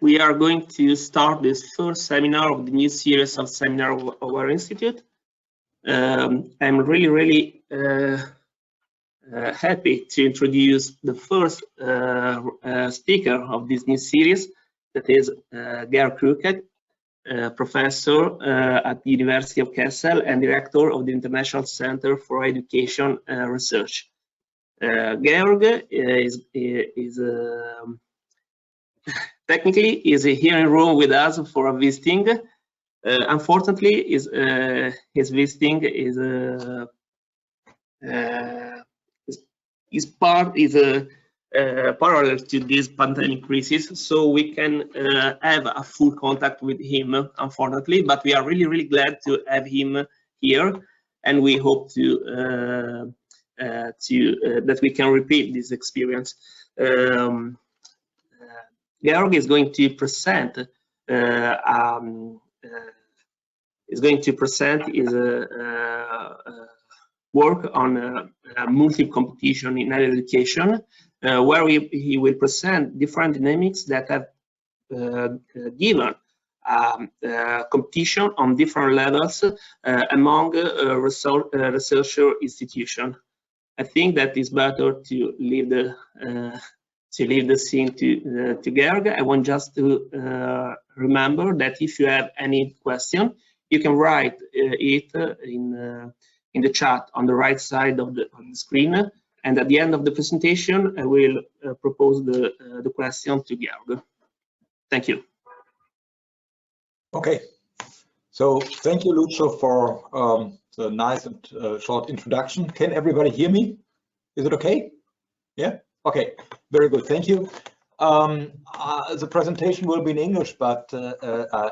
we are going to start this first seminar of the new series of seminars of our institute. I'm really happy to introduce the first speaker of this new series, that is Georg Krucken, professor at the University of Kassel and director of the International Center for Education Research. Georg is technically here in Rome with us for a visiting. Unfortunately, his visiting is parallel to this pandemic crisis, so we can have a full contact with him, unfortunately. But we are really glad to have him here, and we hope that we can repeat this experience. Georg is going to present his work on multi-competition in higher education, where he will present different dynamics that have given competition on different levels among researcher institutions. I think that it's better to leave the scene to Georg. I want just to remember that if you have any question, you can write it in the chat on the right side of the screen, and at the end of the presentation, I will propose the question to Georg. Thank you. Okay, so thank you, Lucio, for the nice and short introduction. Can everybody hear me? Is it okay? Yeah? Okay, very good, thank you. The presentation will be in English, but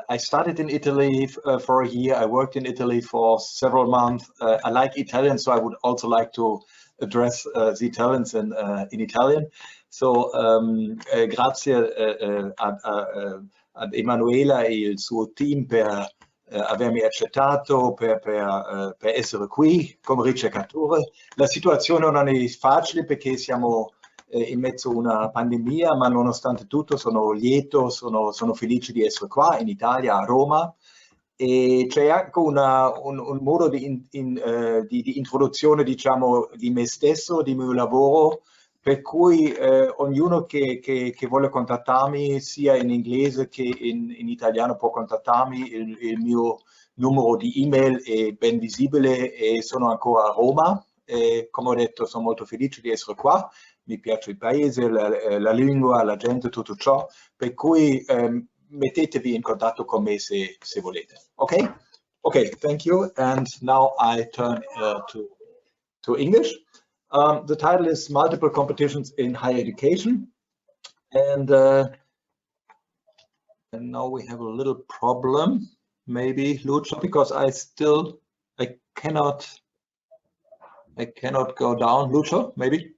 I started in Italy for a year. I worked in Italy for several months. I like Italian, so I would also like to address the Italians in Italian. So grazie ad Emanuela e il suo team per avermi accettato, per essere qui come ricercatore. La situazione non è facile perché siamo in mezzo a una pandemia, ma nonostante tutto sono lieto, sono felice di essere qua in Italia, a Roma, e c'è anche un modo di introduzione, diciamo, di me stesso, di mio lavoro, per cui ognuno che vuole contattarmi sia in inglese che in italiano può contattarmi. Il mio numero di email è ben visibile e sono ancora a Roma. Come ho detto, sono molto felice di essere qua. Mi piace il paese, la lingua, la gente, tutto ciò, per cui mettetevi in contatto con me se volete. Okay? Okay, thank you. And now I turn to English. The title is Multiple Competitions in Higher Education. And now we have a little problem, maybe, Lucio, because I cannot go down. Lucio, maybe?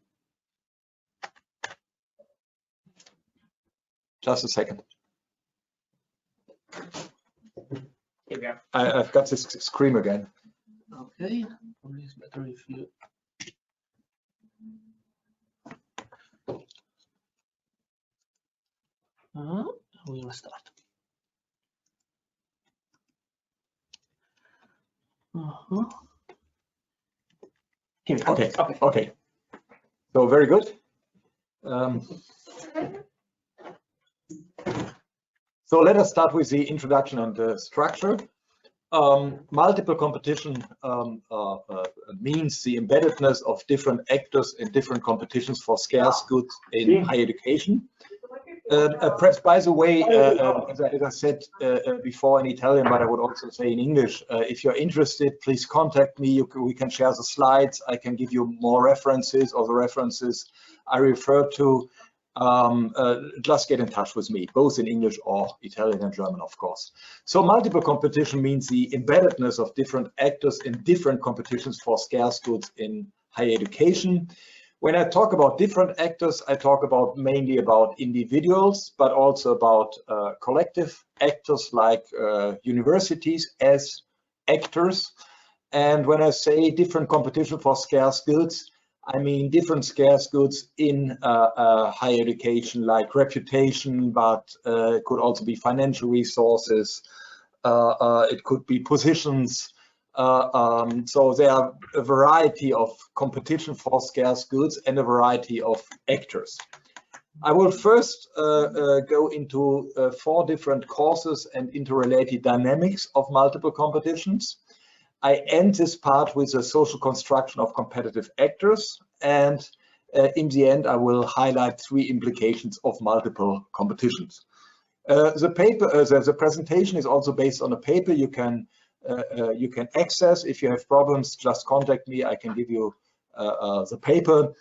Just a second. Okay. I've got this screen again. Okay, probably it's better if you. We will start. Here we go. Okay. So very good. So let us start with the introduction and the structure. Multiple competition means the embeddedness of different actors in different competitions for scarce goods in higher education. Perhaps, by the way, as I said before in Italian, but I would also say in English, if you're interested, please contact me. We can share the slides. I can give you more references, or the references I refer to. Just get in touch with me, both in English or Italian and German, of course. So multiple competition means the embeddedness of different actors in different competitions for scarce goods in higher education. When I talk about different actors, I talk mainly about individuals, but also about collective actors like universities as actors. And when I say different competition for scarce goods, I mean different scarce goods in higher education, like reputation, but it could also be financial resources, it could be positions. So there are a variety of competition for scarce goods and a variety of actors. I will first go into 4 different causes and interrelated dynamics of multiple competitions. I end this part with a social construction of competitive actors, and in the end I will highlight 3 implications of multiple competitions. The presentation is also based on a paper you can access. If you have problems, just contact me. I can give you the paper,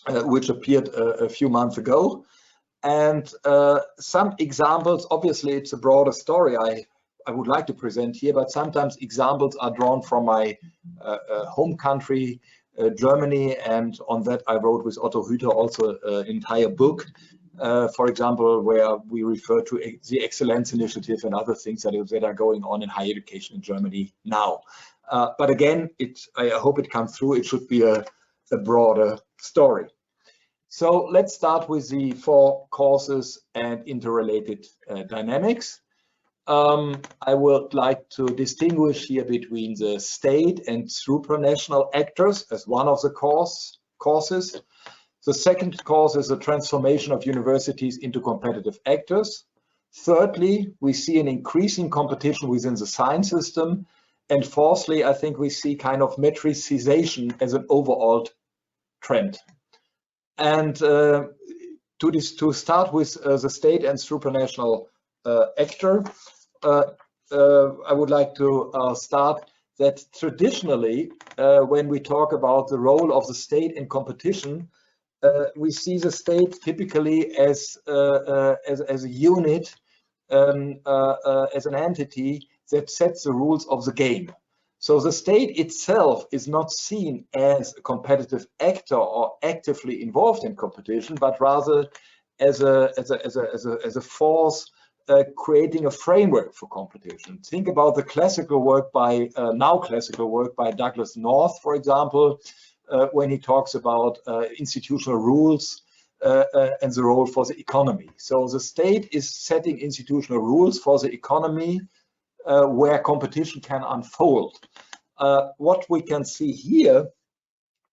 which appeared a few months ago. And some examples, obviously it's a broader story I would like to present here, but sometimes examples are drawn from my home country, Germany, and on that I wrote with Otto Hüther also an entire book, for example, where we refer to the Excellence Initiative and other things that are going on in higher education in Germany now. But again, I hope it comes through. It should be a broader story. So let's start with the 4 causes and interrelated dynamics. I would like to distinguish here between the state and supranational actors as one of the causes. The second cause is the transformation of universities into competitive actors. Thirdly, we see an increasing competition within the science system. And fourthly, I think we see kind of metricization as an overall trend. And to start with the state and supranational actor, I would like to start that traditionally, when we talk about the role of the state in competition, we see the state typically as a unit, as an entity that sets the rules of the game. So the state itself is not seen as a competitive actor or actively involved in competition, but rather as a force creating a framework for competition. Think about the classical work by Douglas North, for example, when he talks about institutional rules and the role for the economy. So the state is setting institutional rules for the economy where competition can unfold. What we can see here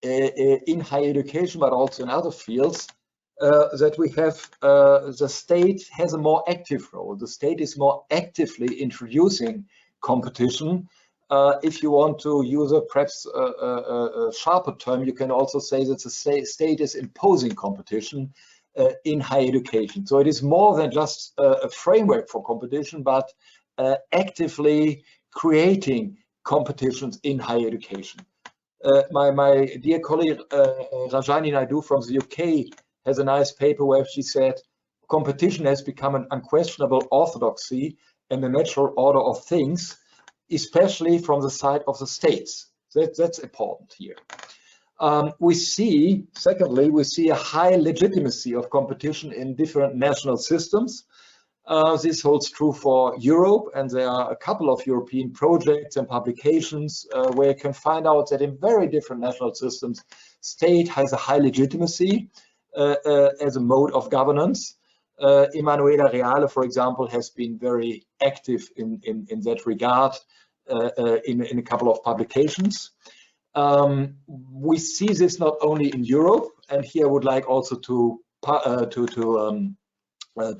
in higher education, but also in other fields, that we have the state has a more active role. The state is more actively introducing competition. If you want to use perhaps a sharper term, you can also say that the state is imposing competition in higher education. So it is more than just a framework for competition, but actively creating competitions in higher education. My dear colleague Rajani Naidu from the UK has a nice paper where she said competition has become an unquestionable orthodoxy and the natural order of things, especially from the side of the states. That's important here. Secondly, we see a high legitimacy of competition in different national systems. This holds true for Europe, and there are a couple of European projects and publications where you can find out that in very different national systems, state has a high legitimacy as a mode of governance. Emanuela Reale, for example, has been very active in that regard in a couple of publications. We see this not only in Europe, and here I would like also to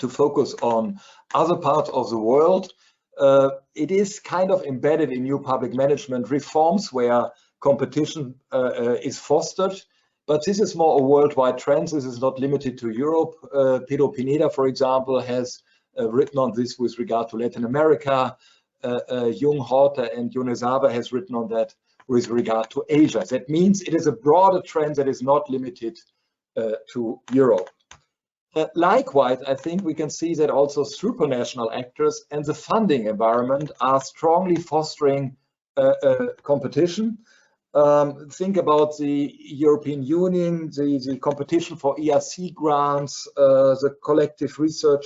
focus on other parts of the world. It is kind of embedded in new public management reforms where competition is fostered, but this is more a worldwide trend. This is not limited to Europe. Pedro Pineda, for example, has written on this with regard to Latin America. Jung Horta and Yonezawa has written on that with regard to Asia. That means it is a broader trend that is not limited to Europe. Likewise, I think we can see that also supranational actors and the funding environment are strongly fostering competition. Think about the European Union, the competition for IRC grants, the collective research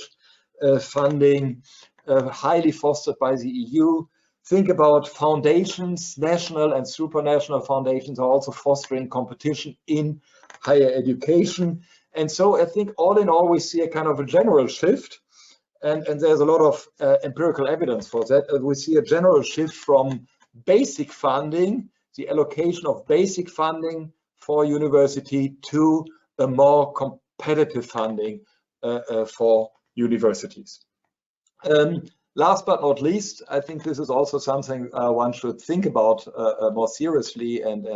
funding, highly fostered by the EU. think about foundations. National and supranational foundations are also fostering competition in higher education. And so I think all in all, we see a kind of a general shift. And there's a lot of empirical evidence for that. We see a general shift from basic funding, the allocation of basic funding for university, to a more competitive funding for universities. Last but not least, I think this is also something one should think about more seriously and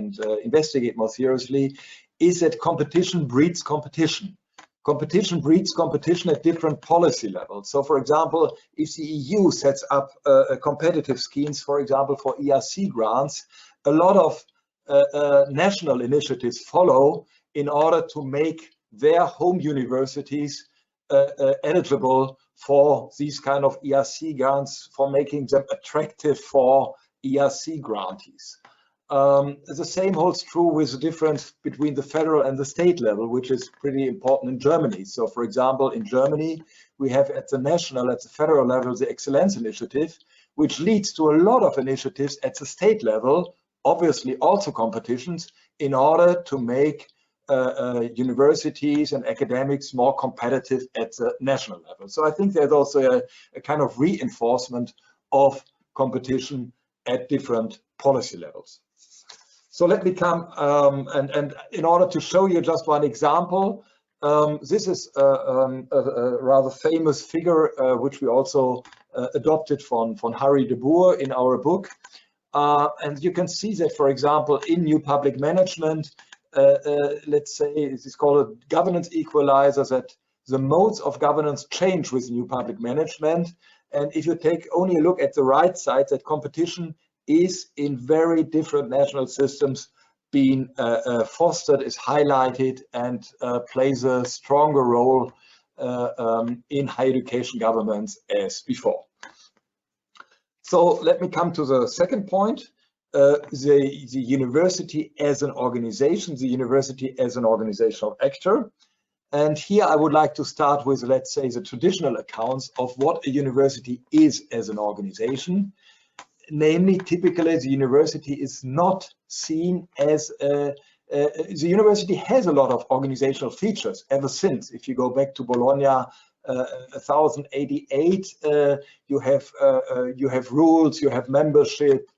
investigate more seriously, is that competition breeds competition. Competition breeds competition at different policy levels. So, for example, if the EU sets up competitive schemes, for example, for IRC grants, a lot of national initiatives follow in order to make their home universities eligible for these kind of IRC grants, for making them attractive for IRC grantees. The same holds true with the difference between the federal and the state level, which is pretty important in Germany. So, for example, in Germany, we have at the federal level, the Excellence Initiative, which leads to a lot of initiatives at the state level, obviously also competitions, in order to make universities and academics more competitive at the national level. So I think there's also a kind of reinforcement of competition at different policy levels. So let me come, and in order to show you just one example, this is a rather famous figure, which we also adopted from Harry de Boer in our book. And you can see that, for example, in new public management, let's say this is called a governance equalizer, that the modes of governance change with new public management. And if you take only a look at the right side, that competition is in very different national systems being fostered, is highlighted, and plays a stronger role in higher education governments as before. So let me come to the second point, the university as an organization, the university as an organizational actor. And here I would like to start with, let's say, the traditional accounts of what a university is as an organization. Namely, typically the university is not seen as the university has a lot of organizational features ever since. If you go back to Bologna 1088, you have rules, you have membership,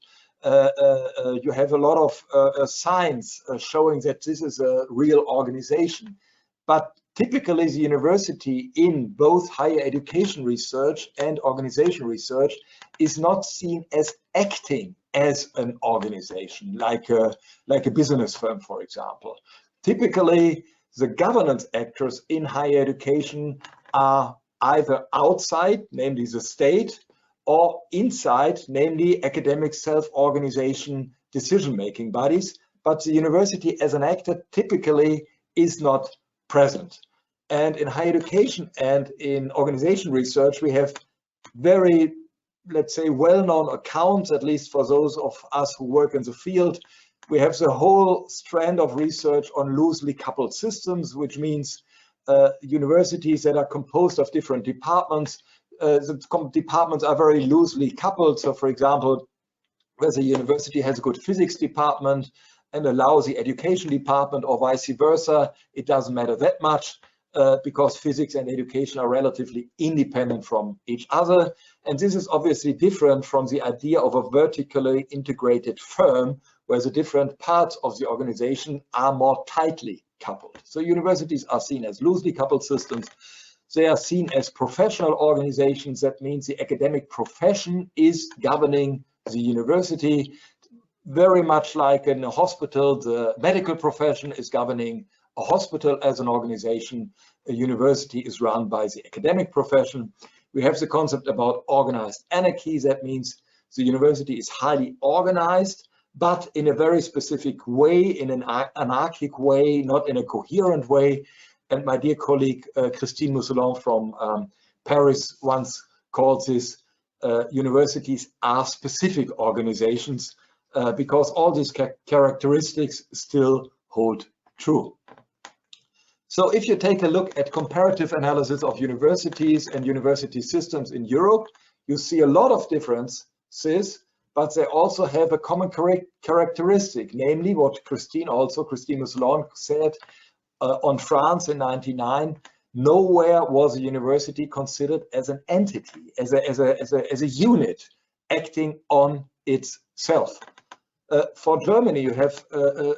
you have a lot of signs showing that this is a real organization. But typically the university in both higher education research and organization research is not seen as acting as an organization, like a business firm, for example. Typically, the governance actors in higher education are either outside, namely the state, or inside, namely academic self-organization decision-making bodies. But the university as an actor typically is not present. And in higher education and in organization research, we have very, let's say, well-known accounts, at least for those of us who work in the field. We have the whole strand of research on loosely coupled systems, which means universities that are composed of different departments. The departments are very loosely coupled. So, for example, where the university has a good physics department and a lousy education department, or vice versa, it doesn't matter that much. Because physics and education are relatively independent from each other. And this is obviously different from the idea of a vertically integrated firm, where the different parts of the organization are more tightly coupled. So universities are seen as loosely coupled systems. They are seen as professional organizations. That means the academic profession is governing the university. Very much like in a hospital, the medical profession is governing a hospital as an organization. A university is run by the academic profession. We have the concept about organized anarchy. That means the university is highly organized, but in a very specific way, in an anarchic way, not in a coherent way. And my dear colleague Christine Mousselon from Paris once called this universities are specific organizations, because all these characteristics still hold true. So if you take a look at comparative analysis of universities and university systems in Europe, you see a lot of differences, but they also have a common characteristic, namely what Christine Mousselon said on France in '99. Nowhere was a university considered as an entity, as a unit acting on itself. For Germany, you have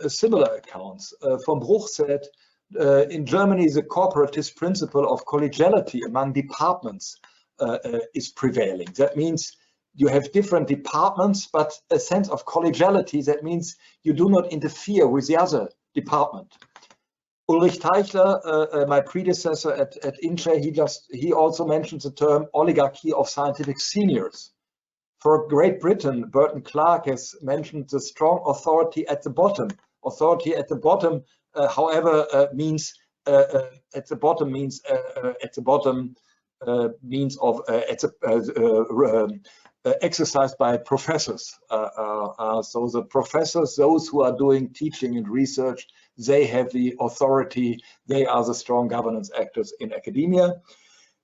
similar accounts. Von Bruch said, in Germany, the corporatist principle of collegiality among departments is prevailing. That means you have different departments, but a sense of collegiality, that means you do not interfere with the other department. Ulrich Teichler, my predecessor at INCHE, he also mentioned the term oligarchy of scientific seniors. For Great Britain, Burton Clark has mentioned the strong authority at the bottom. Authority at the bottom, however, means at the bottom means exercised by professors. So the professors, those who are doing teaching and research, they have the authority. They are the strong governance actors in academia.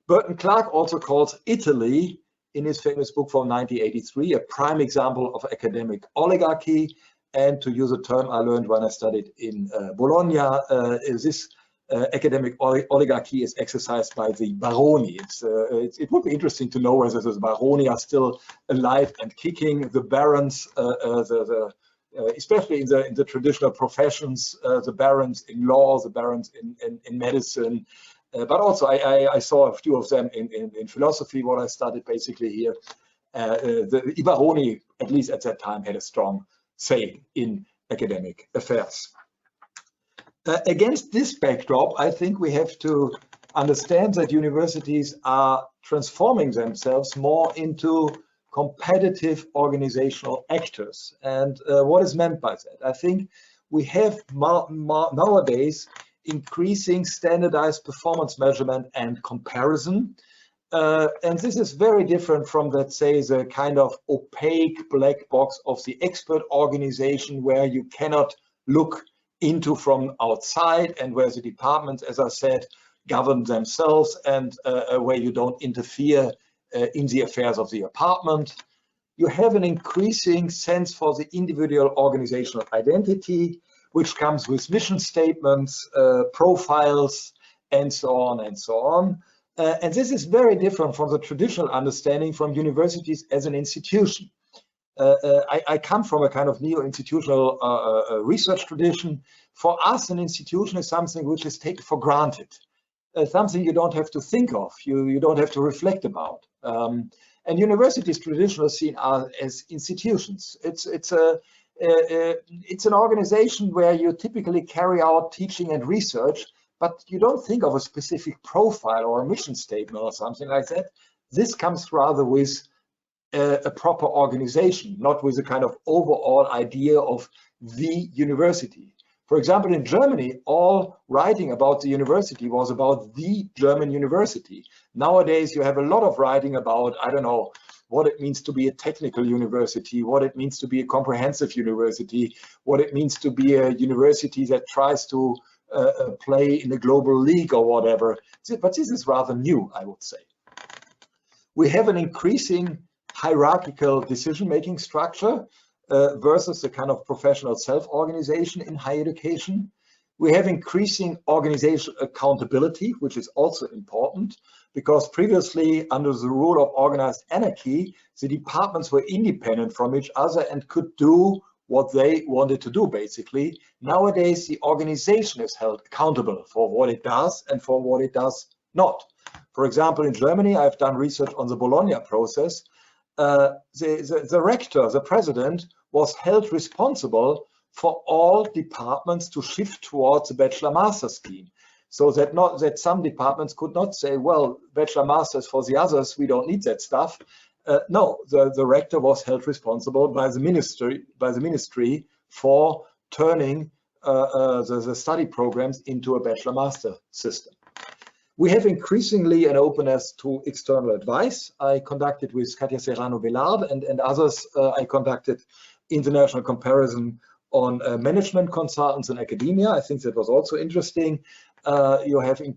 Burton Clark also calls Italy, in his famous book from 1983, a prime example of academic oligarchy. And to use a term I learned when I studied in Bologna, this academic oligarchy is exercised by the baroni. It would be interesting to know whether the baroni are still alive and kicking. The barons, especially in the traditional professions, the barons in law, the barons in medicine, but also I saw a few of them in philosophy, what I studied basically here. The baroni, at least at that time, had a strong say in academic affairs. Against this backdrop, I think we have to understand that universities are transforming themselves more into competitive organizational actors. And what is meant by that? I think we have nowadays increasing standardized performance measurement and comparison. And this is very different from, let's say, the kind of opaque black box of the expert organization where you cannot look into from outside and where the departments, as I said, govern themselves and where you don't interfere in the affairs of the department. You have an increasing sense for the individual organizational identity, which comes with mission statements, profiles, and so on and so on. And this is very different from the traditional understanding from universities as an institution. I come from a kind of neo-institutional research tradition. For us, an institution is something which is taken for granted, something you don't have to think of, you don't have to reflect about. And universities traditionally seen as institutions. It's an organization where you typically carry out teaching and research, but you don't think of a specific profile or a mission statement or something like that. This comes rather with a proper organization, not with a kind of overall idea of the university. For example, in Germany, all writing about the university was about the German university. Nowadays, you have a lot of writing about, I don't know, what it means to be a technical university, what it means to be a comprehensive university, what it means to be a university that tries to play in a global league or whatever. But this is rather new, I would say. We have an increasing hierarchical decision-making structure versus the kind of professional self-organization in higher education. We have increasing organizational accountability, which is also important, because previously, under the rule of organized anarchy, the departments were independent from each other and could do what they wanted to do, basically. Nowadays, the organization is held accountable for what it does and for what it does not. For example, in Germany, I've done research on the Bologna process. The rector, the president, was held responsible for all departments to shift towards a bachelor-master scheme. So that some departments could not say, well, bachelor-masters for the others, we don't need that stuff. No, the rector was held responsible by the ministry for turning the study programs into a bachelor-master system. We have increasingly an openness to external advice. I conducted with Katia Serrano-Villard and others, I conducted international comparison on management consultants in academia. I think that was also interesting. You have an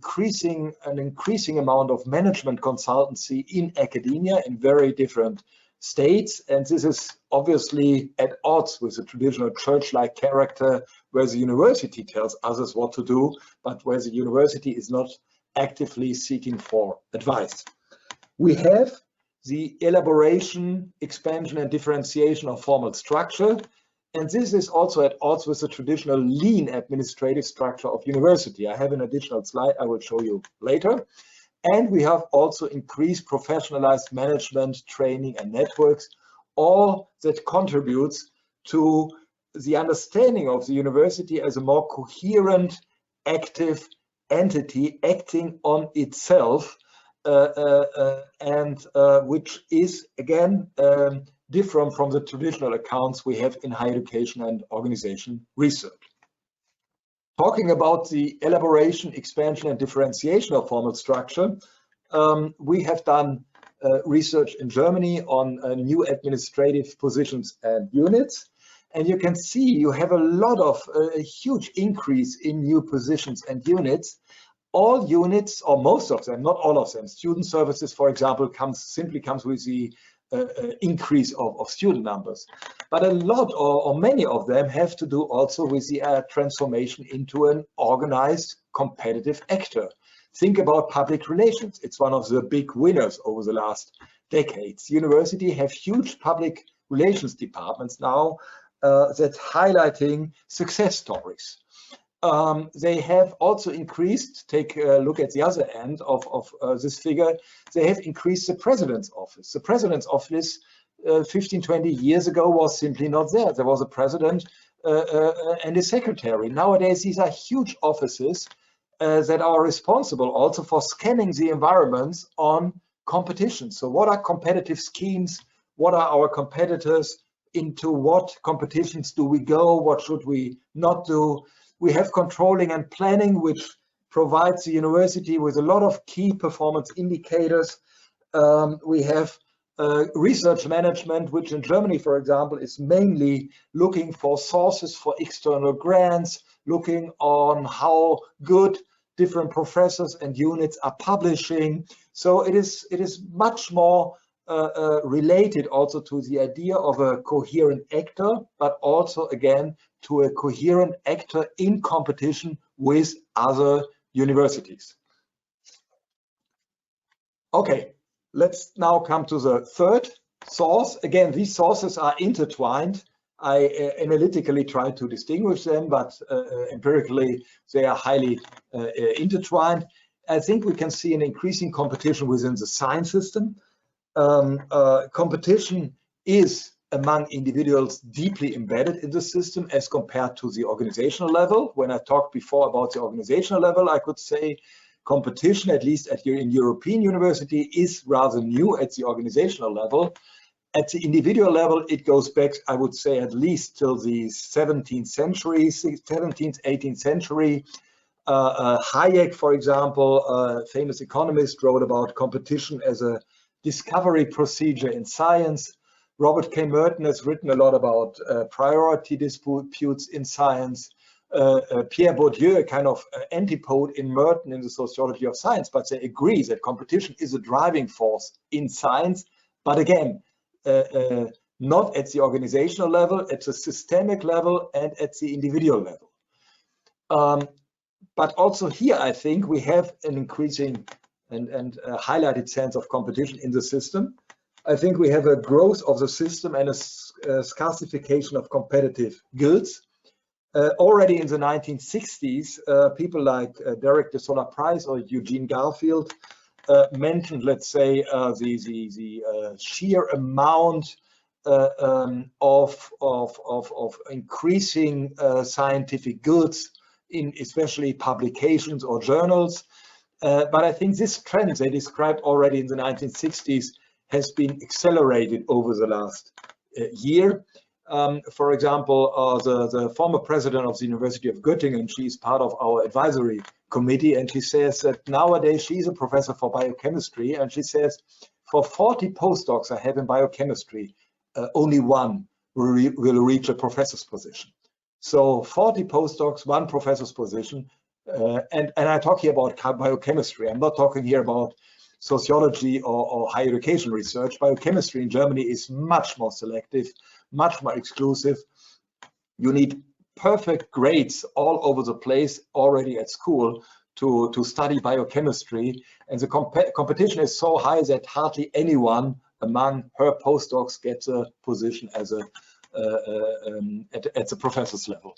increasing amount of management consultancy in academia in very different states, and this is obviously at odds with the traditional church-like character where the university tells others what to do, but where the university is not actively seeking for advice. We have the elaboration, expansion, and differentiation of formal structure, and this is also at odds with the traditional lean administrative structure of university. I have an additional slide I will show you later. And we have also increased professionalized management, training, and networks, all that contributes to the understanding of the university as a more coherent, active entity acting on itself, and which is, again, different from the traditional accounts we have in higher education and organization research. Talking about the elaboration, expansion, and differentiation of formal structure, we have done research in Germany on new administrative positions and units. And you can see you have a lot of a huge increase in new positions and units. All units, or most of them, not all of them, student services, for example, simply comes with the increase of student numbers. But a lot or many of them have to do also with the transformation into an organized, competitive actor. Think about public relations. It's one of the big winners over the last decades. Universities have huge public relations departments now that's highlighting success stories. They have also increased, take a look at the other end of this figure, they have increased the president's office. The president's office 15, 20 years ago was simply not there. There was a president and a secretary. Nowadays, these are huge offices that are responsible also for scanning the environments on competition. So what are competitive schemes? What are our competitors? Into what competitions do we go? What should we not do? We have controlling and planning, which provides the university with a lot of key performance indicators. We have research management, which in Germany, for example, is mainly looking for sources for external grants, looking on how good different professors and units are publishing. So it is much more related also to the idea of a coherent actor, but also again to a coherent actor in competition with other universities. Okay, let's now come to the third source. Again, these sources are intertwined. I analytically try to distinguish them, but empirically they are highly intertwined. I think we can see an increasing competition within the science system. Competition is among individuals deeply embedded in the system as compared to the organizational level. When I talked before about the organizational level, I could say competition, at least in European university, is rather new at the organizational level. At the individual level, it goes back, I would say, at least till the 17th century, 17th, 18th century. Hayek, for example, a famous economist, wrote about competition as a discovery procedure in science. Robert K. Merton has written a lot about priority disputes in science. Pierre Bourdieu, a kind of antipode in Merton in the sociology of science, but they agree that competition is a driving force in science. But again, not at the organizational level, at the systemic level, and at the individual level. But also here, I think we have an increasing and highlighted sense of competition in the system. I think we have a growth of the system and a scarcification of competitive goods. Already in the 1960s, people like Derek de Solla Price or Eugene Garfield mentioned, let's say, the sheer amount of increasing scientific goods in especially publications or journals. But I think this trend they described already in the 1960s has been accelerated over the last year. For example, the former president of the University of Göttingen, she's part of our advisory committee, and she says that nowadays she's a professor for biochemistry, and she says for 40 postdocs I have in biochemistry, only one will reach a professor's position. So 40 postdocs, one professor's position, and I talk here about biochemistry. I'm not talking here about sociology or higher education research. Biochemistry in Germany is much more selective, much more exclusive. You need perfect grades all over the place already at school to study biochemistry, and the competition is so high that hardly anyone among her postdocs gets a position as at the professor's level.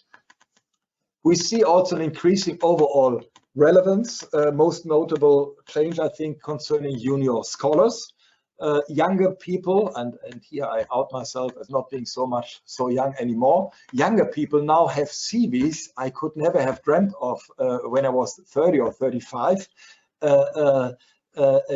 We see also an increasing overall relevance, most notable change, I think, concerning junior scholars. Younger people, and here I out myself as not being so young anymore, younger people now have CVs I could never have dreamt of when I was 30 or 35.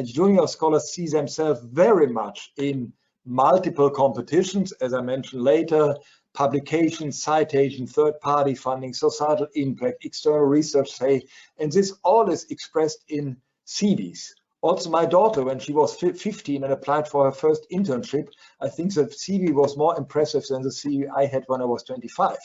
Junior scholars see themselves very much in multiple competitions, as I mentioned later, publications, citation, third-party funding, societal impact, external research, say, and this all is expressed in CVs. Also, my daughter, when she was 15 and applied for her first internship, I think the CV was more impressive than the CV I had when I was 25.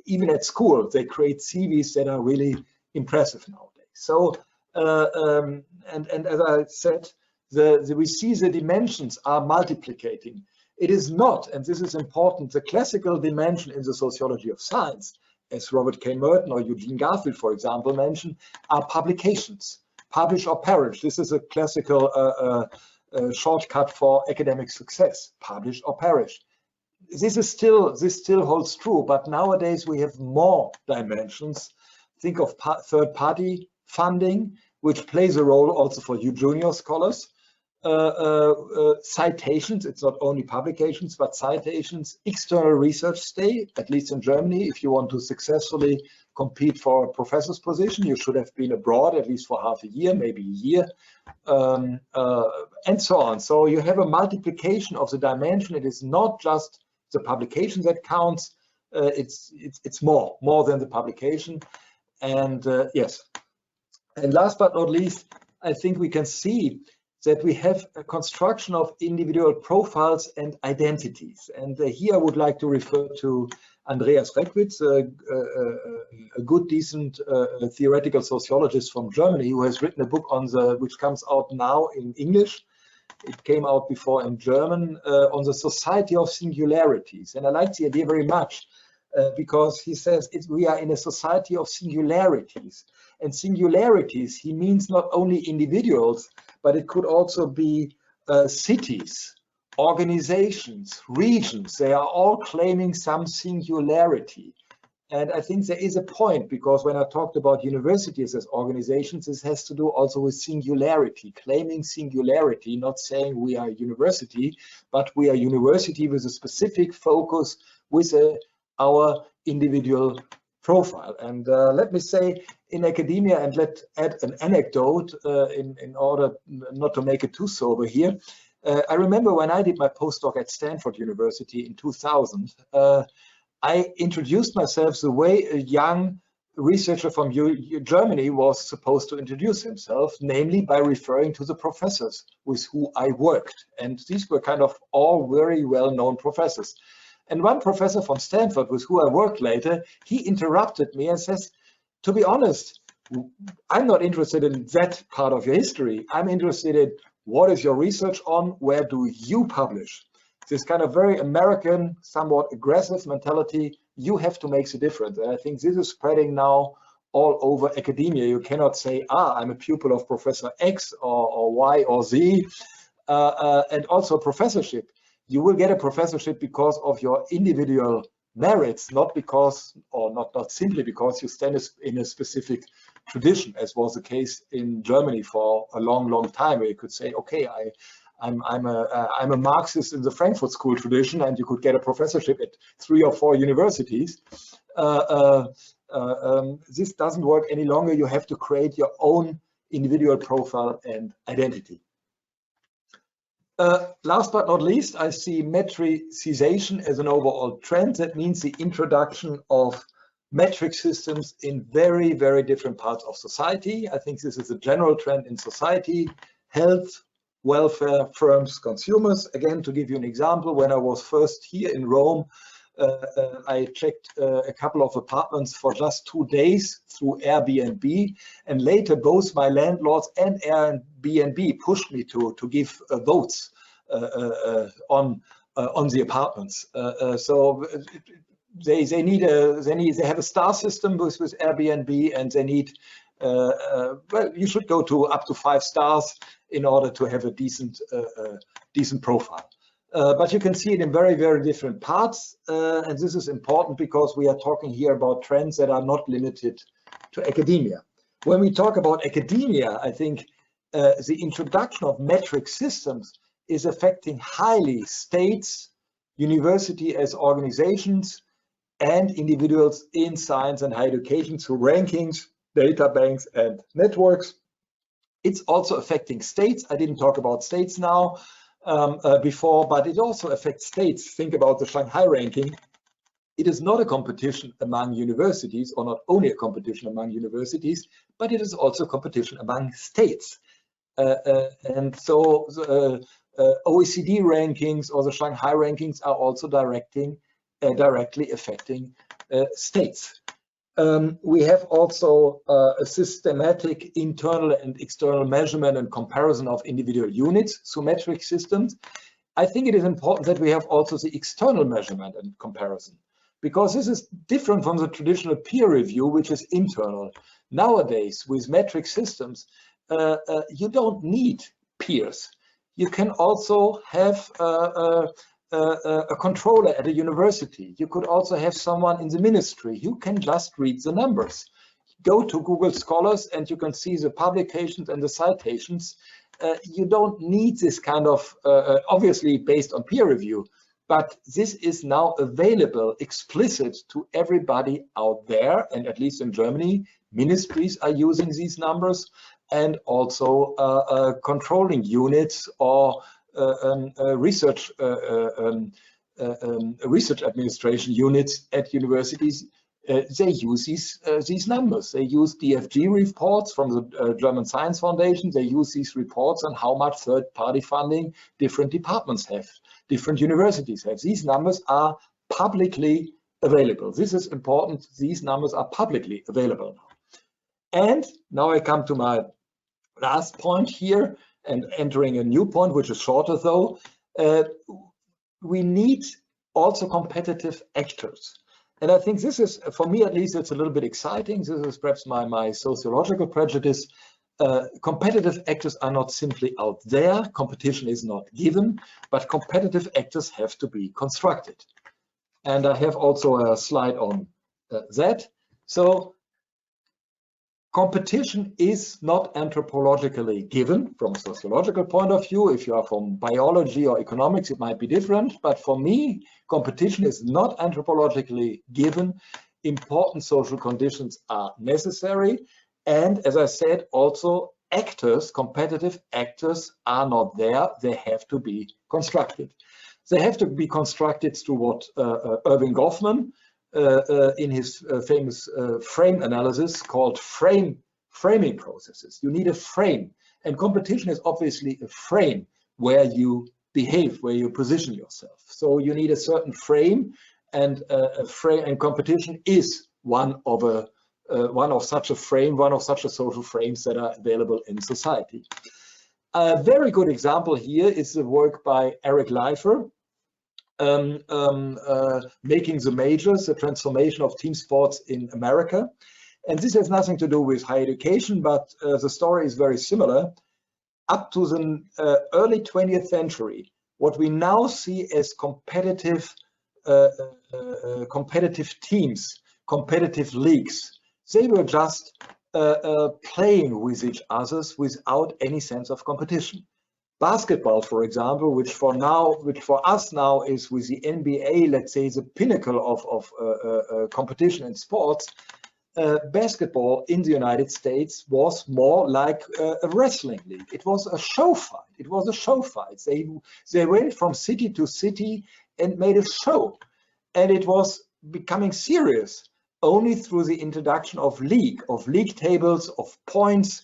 Even at school, they create CVs that are really impressive nowadays. So, and as I said, we see the dimensions are multiplicating. It is not, and this is important, the classical dimension in the sociology of science, as Robert K. Merton or Eugene Garfield, for example, mentioned, are publications. Publish or perish. This is a classical shortcut for academic success. Publish or perish. This still holds true, but nowadays we have more dimensions. Think of third-party funding, which plays a role also for you junior scholars. Citations, it's not only publications, but citations, external research stay, at least in Germany. If you want to successfully compete for a professor's position, you should have been abroad at least for half a year, maybe a year, and so on. So you have a multiplication of the dimension. It is not just the publication that counts, it's more than the publication. And yes, and last but not least, I think we can see that we have a construction of individual profiles and identities. And here I would like to refer to Andreas Gregoitz, a good, decent theoretical sociologist from Germany, who has written a book on which comes out now in English. It came out before in German, on the society of singularities. And I like the idea very much because he says we are in a society of singularities. And singularities, he means not only individuals, but it could also be cities, organizations, regions. They are all claiming some singularity. And I think there is a point, because when I talked about universities as organizations, this has to do also with singularity, claiming singularity, not saying we are a university, but we are a university with a specific focus with our individual profile. And let me say, in academia, and let's add an anecdote in order not to make it too sober here. I remember when I did my postdoc at Stanford University in 2000, I introduced myself the way a young researcher from Germany was supposed to introduce himself, namely by referring to the professors with who I worked. And these were kind of all very well-known professors. And one professor from Stanford, with who I worked later, he interrupted me and says, to be honest, I'm not interested in that part of your history. I'm interested in what is your research on, where do you publish? This kind of very American, somewhat aggressive mentality, you have to make the difference. And I think this is spreading now all over academia. You cannot say, I'm a pupil of Professor X or Y or Z, and also professorship. You will get a professorship because of your individual merits, not because, or not simply because you stand in a specific tradition, as was the case in Germany for a long time, where you could say, okay, I'm a Marxist in the Frankfurt School tradition, and you could get a professorship at 3 or 4 universities. This doesn't work any longer. You have to create your own individual profile and identity. Last but not least, I see metricization as an overall trend. That means the introduction of metric systems in very, very different parts of society. I think this is a general trend in society: health, welfare, firms, consumers. Again, to give you an example, when I was first here in Rome I checked a couple of apartments for just 2 days through Airbnb, and later both my landlords and Airbnb pushed me to give votes on the apartments. So they have a star system with Airbnb, and they need well, you should go to up to 5 stars in order to have a decent profile. But you can see it in very, very different parts, and this is important because we are talking here about trends that are not limited to academia. When we talk about academia, I think the introduction of metric systems is affecting highly states, university as organizations, and individuals in science and higher education through rankings, data banks, and networks. It's also affecting states. I didn't talk about states now before, but it also affects states. Think about the Shanghai ranking. It is not a competition among universities, or not only a competition among universities, but it is also a competition among states. And so OECD rankings or the Shanghai rankings are also directly affecting states. We have also a systematic internal and external measurement and comparison of individual units through metric systems. I think it is important that we have also the external measurement and comparison, because this is different from the traditional peer review, which is internal. Nowadays, with metric systems, you don't need peers. You can also have a controller at a university. You could also have someone in the ministry. You can just read the numbers. Go to Google Scholars and you can see the publications and the citations. You don't need this kind of, obviously based on peer review, but this is now available explicit to everybody out there, and at least in Germany, ministries are using these numbers, and also controlling units or research administration units at universities. They use these numbers. They use DFG reports from the German Science Foundation. They use these reports on how much third-party funding different departments have, different universities have. These numbers are publicly available. This is important. These numbers are publicly available now. And now I come to my last point here, and entering a new point, which is shorter though. We need also competitive actors. And I think this is, for me at least, it's a little bit exciting. This is perhaps my sociological prejudice. Competitive actors are not simply out there. Competition is not given, but competitive actors have to be constructed. And I have also a slide on that. So competition is not anthropologically given from a sociological point of view. If you are from biology or economics, it might be different. But for me, competition is not anthropologically given. Important social conditions are necessary. And as I said, also actors, competitive actors are not there. They have to be constructed. They have to be constructed through what Erving Goffman, in his famous frame analysis called framing processes. You need a frame, and competition is obviously a frame where you behave, where you position yourself. So you need a certain frame, and competition is one of such a frame, one of such a social frames that are available in society. A very good example here is the work by Eric Leifer, making the majors, the transformation of team sports in America. And this has nothing to do with higher education, but the story is very similar. Up to the early 20th century, what we now see as competitive teams, competitive leagues, they were just playing with each other without any sense of competition. Basketball, for example, which for us now is with the NBA, let's say, the pinnacle of competition in sports. Basketball in the United States was more like a wrestling league. It was a show fight. It was a show fight. They went from city to city and made a show, and it was becoming serious only through the introduction of league tables, of points,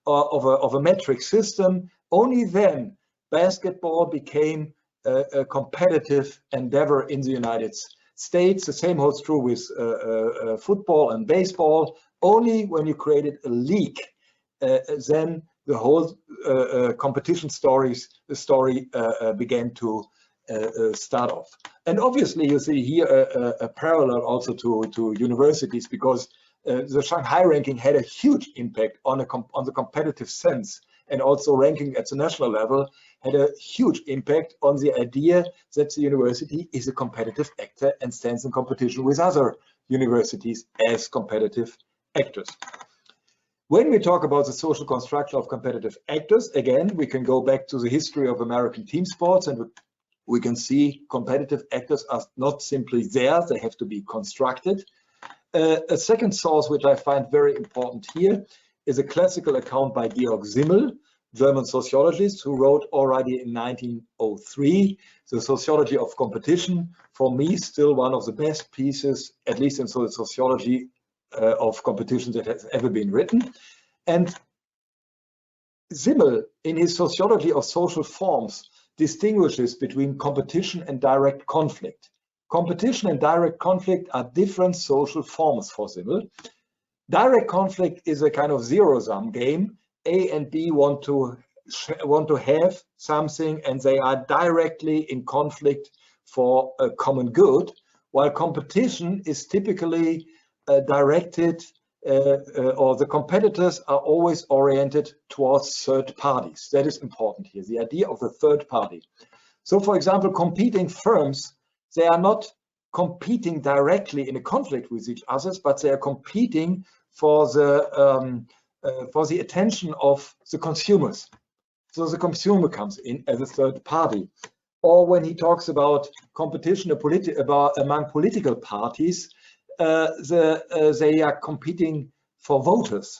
of a metric system. Only then basketball became a competitive endeavor in the United states. The same holds true with football and baseball. Only when you created a league, then the whole competition story began to start off. And obviously, you see here a parallel also to universities, because the Shanghai ranking had a huge impact on the competitive sense, and also ranking at the national level had a huge impact on the idea that the university is a competitive actor and stands in competition with other universities as competitive actors. When we talk about the social construction of competitive actors, again, we can go back to the history of American team sports, and we can see competitive actors are not simply there, they have to be constructed. A second source, which I find very important here, is a classical account by Georg, German sociologist, who wrote already in 1903, The Sociology of Competition. For me, still one of the best pieces, at least in the sociology of competition, that has ever been written. And Simmel, in his Sociology of Social Forms, distinguishes between competition and direct conflict. Competition and direct conflict are different social forms for Simmel. Direct conflict is a kind of zero-sum game. A and B want to have something, and they are directly in conflict for a common good, while competition is typically directed, or the competitors are always oriented towards third parties. That is important here, the idea of the third party. So, for example, competing firms, they are not competing directly in a conflict with each other, but they are competing for the attention of the consumers. So the consumer comes in as a third party. Or when he talks about competition among political parties, they are competing for voters,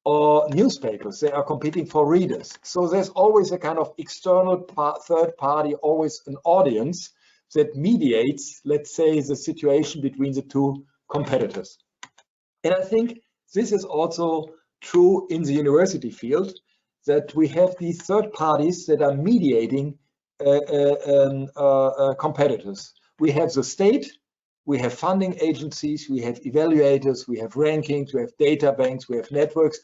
or newspapers, they are competing for readers. So there's always a kind of external third party, always an audience that mediates, let's say, the situation between the two competitors. And I think this is also true in the university field, that we have these third parties that are mediating competitors. We have the state, we have funding agencies, we have evaluators, we have rankings, we have data banks, we have networks.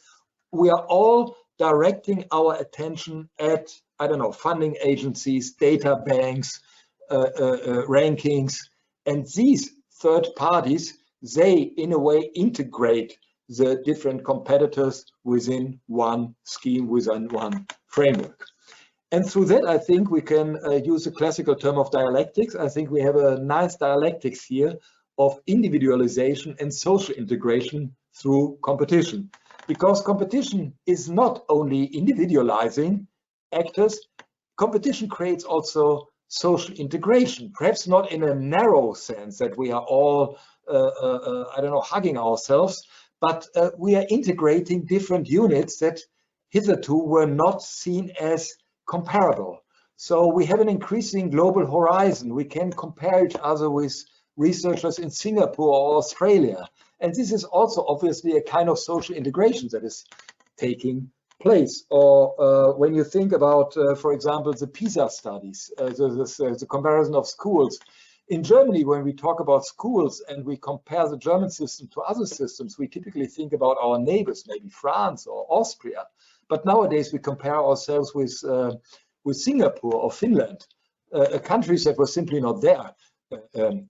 We are all directing our attention at, I don't know, funding agencies, data banks, rankings. And these third parties, they in a way integrate the different competitors within one scheme, within one framework. And through that, I think we can use a classical term of dialectics. I think we have a nice dialectics here of individualization and social integration through competition. Because competition is not only individualizing actors, competition creates also social integration, perhaps not in a narrow sense that we are all, I don't know, hugging ourselves, but we are integrating different units that hitherto were not seen as comparable. So we have an increasing global horizon. We can compare each other with researchers in Singapore or Australia. And this is also obviously a kind of social integration that is taking place. Or when you think about, for example, the PISA studies, the comparison of schools. In Germany, when we talk about schools and we compare the German system to other systems, we typically think about our neighbors, maybe France or Austria. But nowadays we compare ourselves with Singapore or Finland, countries that were simply not there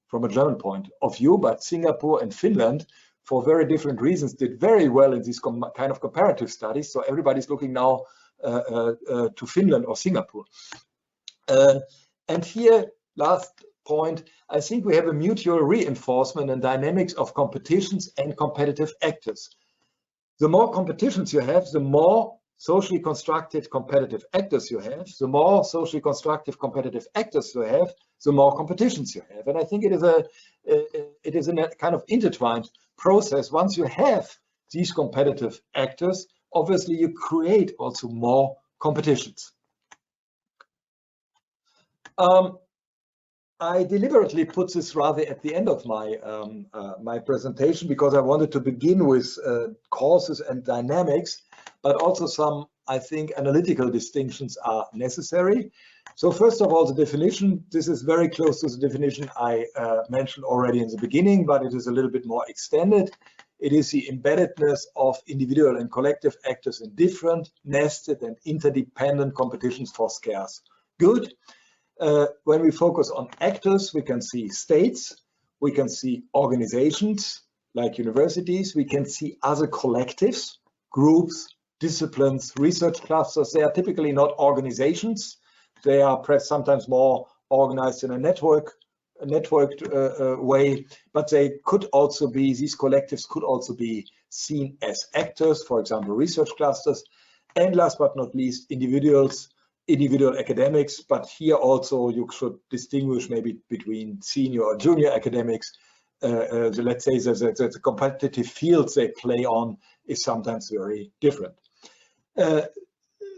from a German point of view. But Singapore and Finland, for very different reasons, did very well in these kind of comparative studies. So everybody's looking now to Finland or Singapore. And here, last point, I think we have a mutual reinforcement and dynamics of competitions and competitive actors. The more competitions you have, the more socially constructed competitive actors you have, the more socially constructive competitive actors you have, the more competitions you have. And I think it is a kind of intertwined process. Once you have these competitive actors, obviously you create also more competitions. I deliberately put this rather at the end of my my presentation, because I wanted to begin with causes and dynamics, but also some I think analytical distinctions are necessary. So first of all, the definition, this is very close to the definition I mentioned already in the beginning, but it is a little bit more extended. It is the embeddedness of individual and collective actors in different, nested, and interdependent competitions for scarce good. When we focus on actors, we can see states, we can see organizations like universities, we can see other collectives, groups, disciplines, research clusters. They are typically not organizations. They are perhaps sometimes more organized in a networked way, but they could also be, these collectives could also be seen as actors, for example, research clusters, and last but not least, individual academics, but here also you should distinguish maybe between senior or junior academics. Let's say the competitive fields they play on is sometimes very different.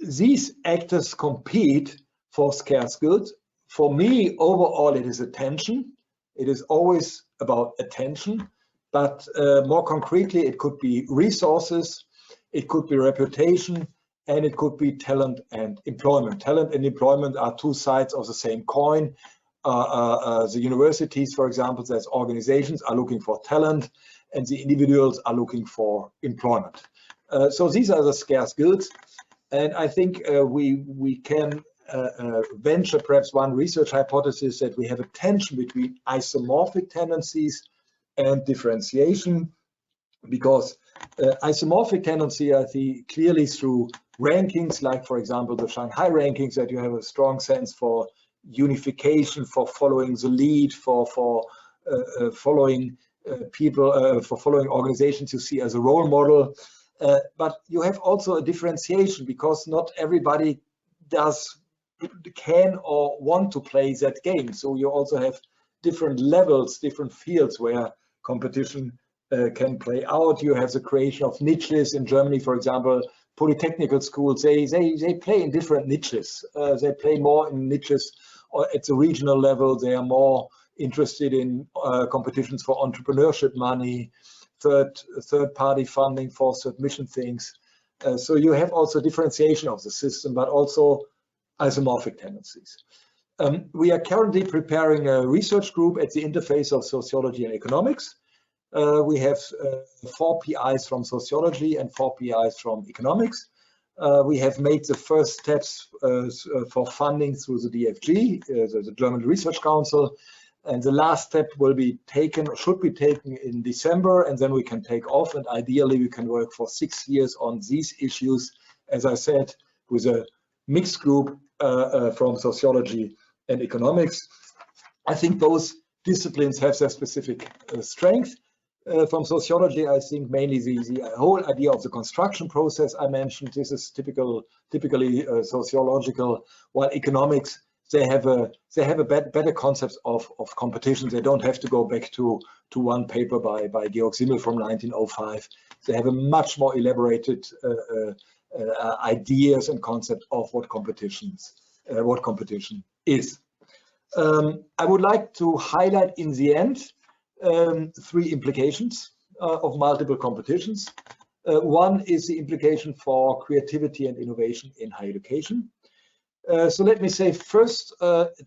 These actors compete for scarce goods. For me, overall, it is attention. It is always about attention, but more concretely, it could be resources, it could be reputation, and it could be talent and employment. Talent and employment are two sides of the same coin. The universities, for example, as organizations are looking for talent, and the individuals are looking for employment. So these are the scarce goods, and I think we can venture perhaps one research hypothesis that we have a tension between isomorphic tendencies and differentiation, because isomorphic tendency, I see clearly through rankings, like for example the Shanghai rankings, that you have a strong sense for unification, for following the lead, for following people, for following organizations you see as a role model. But you have also a differentiation, because not everybody can or want to play that game. So you also have different levels, different fields where competition can play out. You have the creation of niches in Germany, for example. Polytechnical schools, they play in different niches. They play more in niches or at the regional level. They are more interested in competitions for entrepreneurship money, third-party funding for submission things. So you have also differentiation of the system, but also isomorphic tendencies. We are currently preparing a research group at the interface of sociology and economics. We have 4 PIs from sociology and 4 PIs from economics. We have made the first steps for funding through the DFG, the German Research Council, and the last step will be taken, or should be taken in December, and then we can take off, and ideally we can work for 6 years on these issues, as I said, with a mixed group from sociology and economics. I think both disciplines have their specific strength. From sociology, I think mainly the whole idea of the construction process I mentioned. This is typically sociological, while economics, they have a better concept of competition. They don't have to go back to one paper by Georg from 1905. They have a much more elaborated ideas and concept of what competition is. I would like to highlight in the end 3 implications of multiple competitions. One is the implication for creativity and innovation in higher education. So let me say first,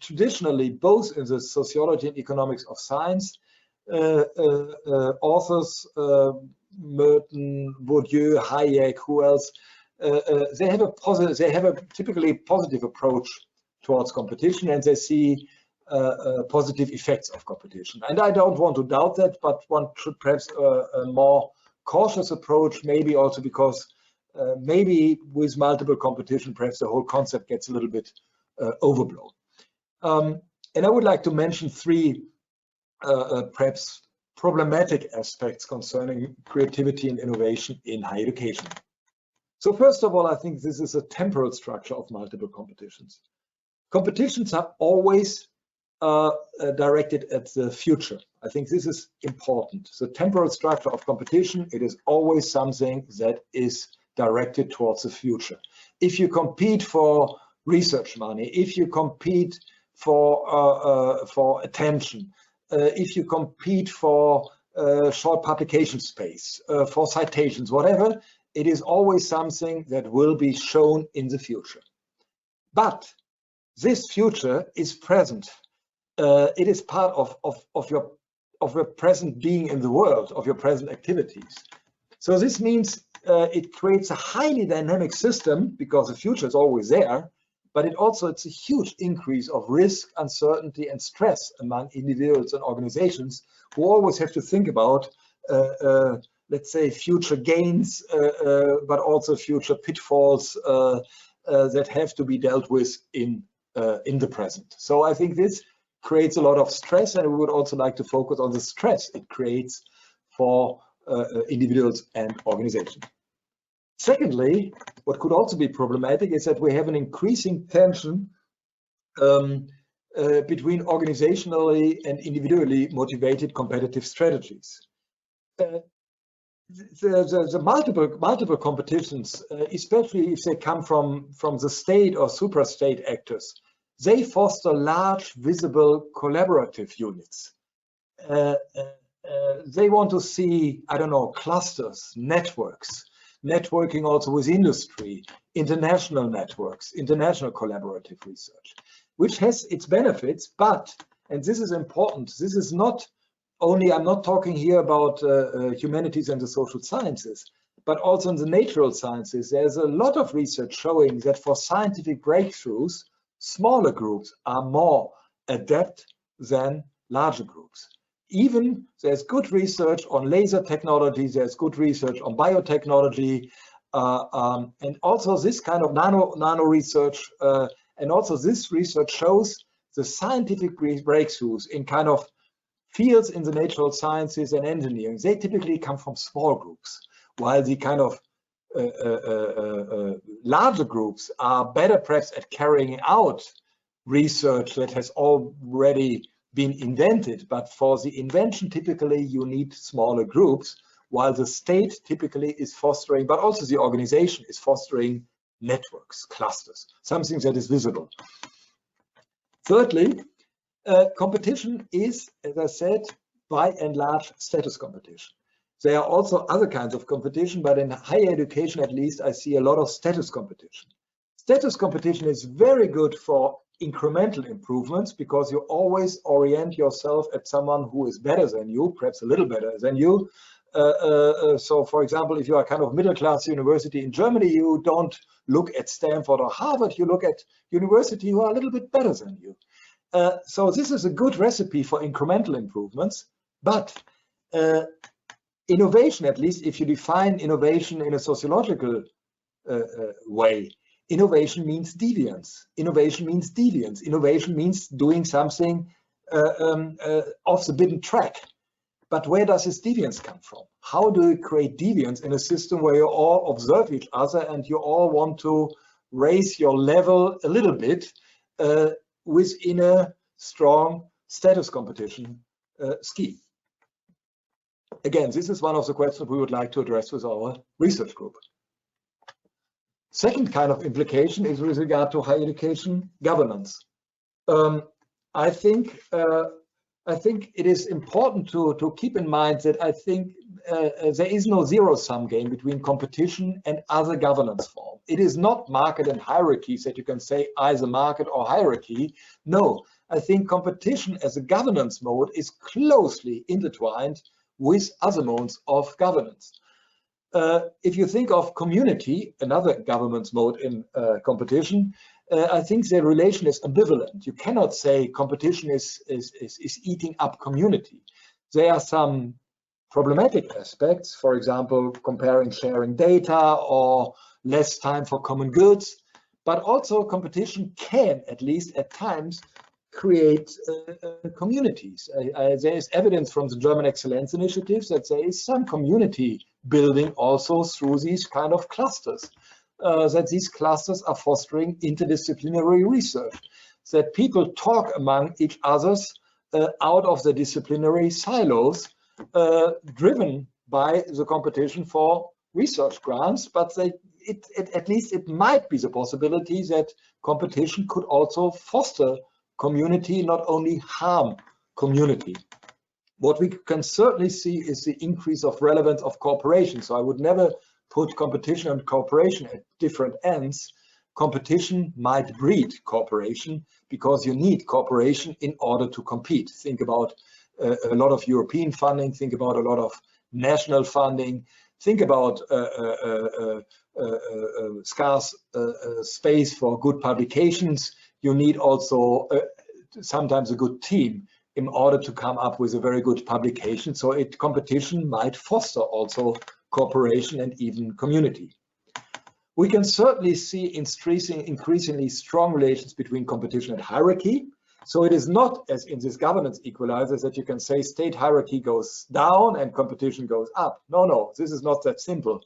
traditionally, both in the sociology and economics of science, authors, Merton, Bourdieu, Hayek, who else, they have a typically positive approach towards competition, and they see positive effects of competition. And I don't want to doubt that, but one should perhaps a more cautious approach, maybe also because maybe with multiple competition, perhaps the whole concept gets a little bit overblown. And I would like to mention 3 perhaps problematic aspects concerning creativity and innovation in higher education. So first of all, I think this is a temporal structure of multiple competitions. Competitions are always directed at the future. I think this is important. The temporal structure of competition, it is always something that is directed towards the future. If you compete for research money, if you compete for attention, if you compete for short publication space, for citations, whatever, it is always something that will be shown in the future. But this future is present. It is part of your present being in the world, of your present activities. So this means it creates a highly dynamic system because the future is always there, but it's a huge increase of risk, uncertainty, and stress among individuals and organizations who always have to think about, let's say, future gains, but also future pitfalls that have to be dealt with in the present. So I think this creates a lot of stress, and we would also like to focus on the stress it creates for individuals and organizations. Secondly, what could also be problematic is that we have an increasing tension between organizationally and individually motivated competitive strategies. The multiple competitions, especially if they come from the state or supra-state actors, they foster large, visible, collaborative units. They want to see, I don't know, clusters, networks, networking also with industry, international networks, international collaborative research, which has its benefits, but, and this is important, this is not only, I'm not talking here about humanities and the social sciences, but also in the natural sciences. There's a lot of research showing that for scientific breakthroughs, smaller groups are more adept than larger groups. Even there's good research on laser technology, there's good research on biotechnology, and also this kind of nano research, and also this research shows the scientific breakthroughs in kind of fields in the natural sciences and engineering. They typically come from small groups, while the kind of larger groups are better perhaps at carrying out research that has already been invented, but for the invention typically you need smaller groups, while the state typically is fostering, but also the organization is fostering networks, clusters, something that is visible. Thirdly, competition is, as I said, by and large status competition. There are also other kinds of competition, but in higher education at least I see a lot of status competition. Status competition is very good for incremental improvements because you always orient yourself at someone who is better than you, perhaps a little better than you. So for example, if you are kind of middle class university in Germany, you don't look at Stanford or Harvard, you look at university who are a little bit better than you. So this is a good recipe for incremental improvements, but innovation, at least if you define innovation in a sociological way, innovation means deviance. Innovation means deviance. Innovation means doing something off the beaten track. But where does this deviance come from? How do you create deviance in a system where you all observe each other and you all want to raise your level a little bit within a strong status competition scheme? Again, this is one of the questions we would like to address with our research group. Second kind of implication is with regard to higher education governance. I think it is important to keep in mind that I think there is no zero-sum game between competition and other governance forms. It is not market and hierarchies that you can say either market or hierarchy. No, I think competition as a governance mode is closely intertwined with other modes of governance. If you think of community, another governance mode in competition, I think the relation is ambivalent. You cannot say competition is eating up community. There are some problematic aspects, for example, comparing sharing data or less time for common goods, but also competition can, at least at times, create communities. There is evidence from the German Excellence Initiatives that there is some community building also through these kind of clusters, that these clusters are fostering interdisciplinary research, that people talk among each others out of the disciplinary silos driven by the competition for research grants, but at least it might be the possibility that competition could also foster community, not only harm community. What we can certainly see is the increase of relevance of cooperation. So I would never put competition and cooperation at different ends, competition might breed cooperation, because you need cooperation in order to compete. Think about a lot of European funding, think about a lot of national funding, think about scarce space for good publications. You need also sometimes a good team in order to come up with a very good publication. So competition might foster also cooperation and even community. We can certainly see increasingly strong relations between competition and hierarchy. So it is not as in this governance equalizers that you can say state hierarchy goes down and competition goes up. No, this is not that simple.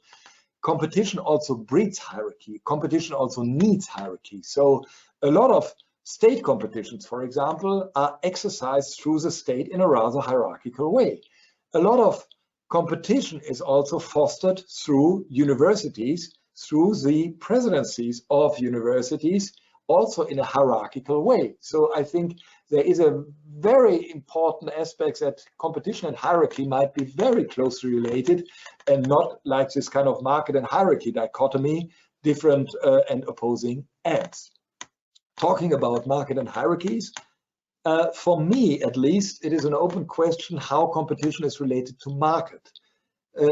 Competition also breeds hierarchy. Competition also needs hierarchy. So a lot of state competitions, for example, are exercised through the state in a rather hierarchical way. A lot of competition is also fostered through universities, through the presidencies of universities, also in a hierarchical way. So I think there is a very important aspect that competition and hierarchy might be very closely related, and not like this kind of market and hierarchy dichotomy, different and opposing ends. Talking about market and hierarchies, for me at least, it is an open question how competition is related to market.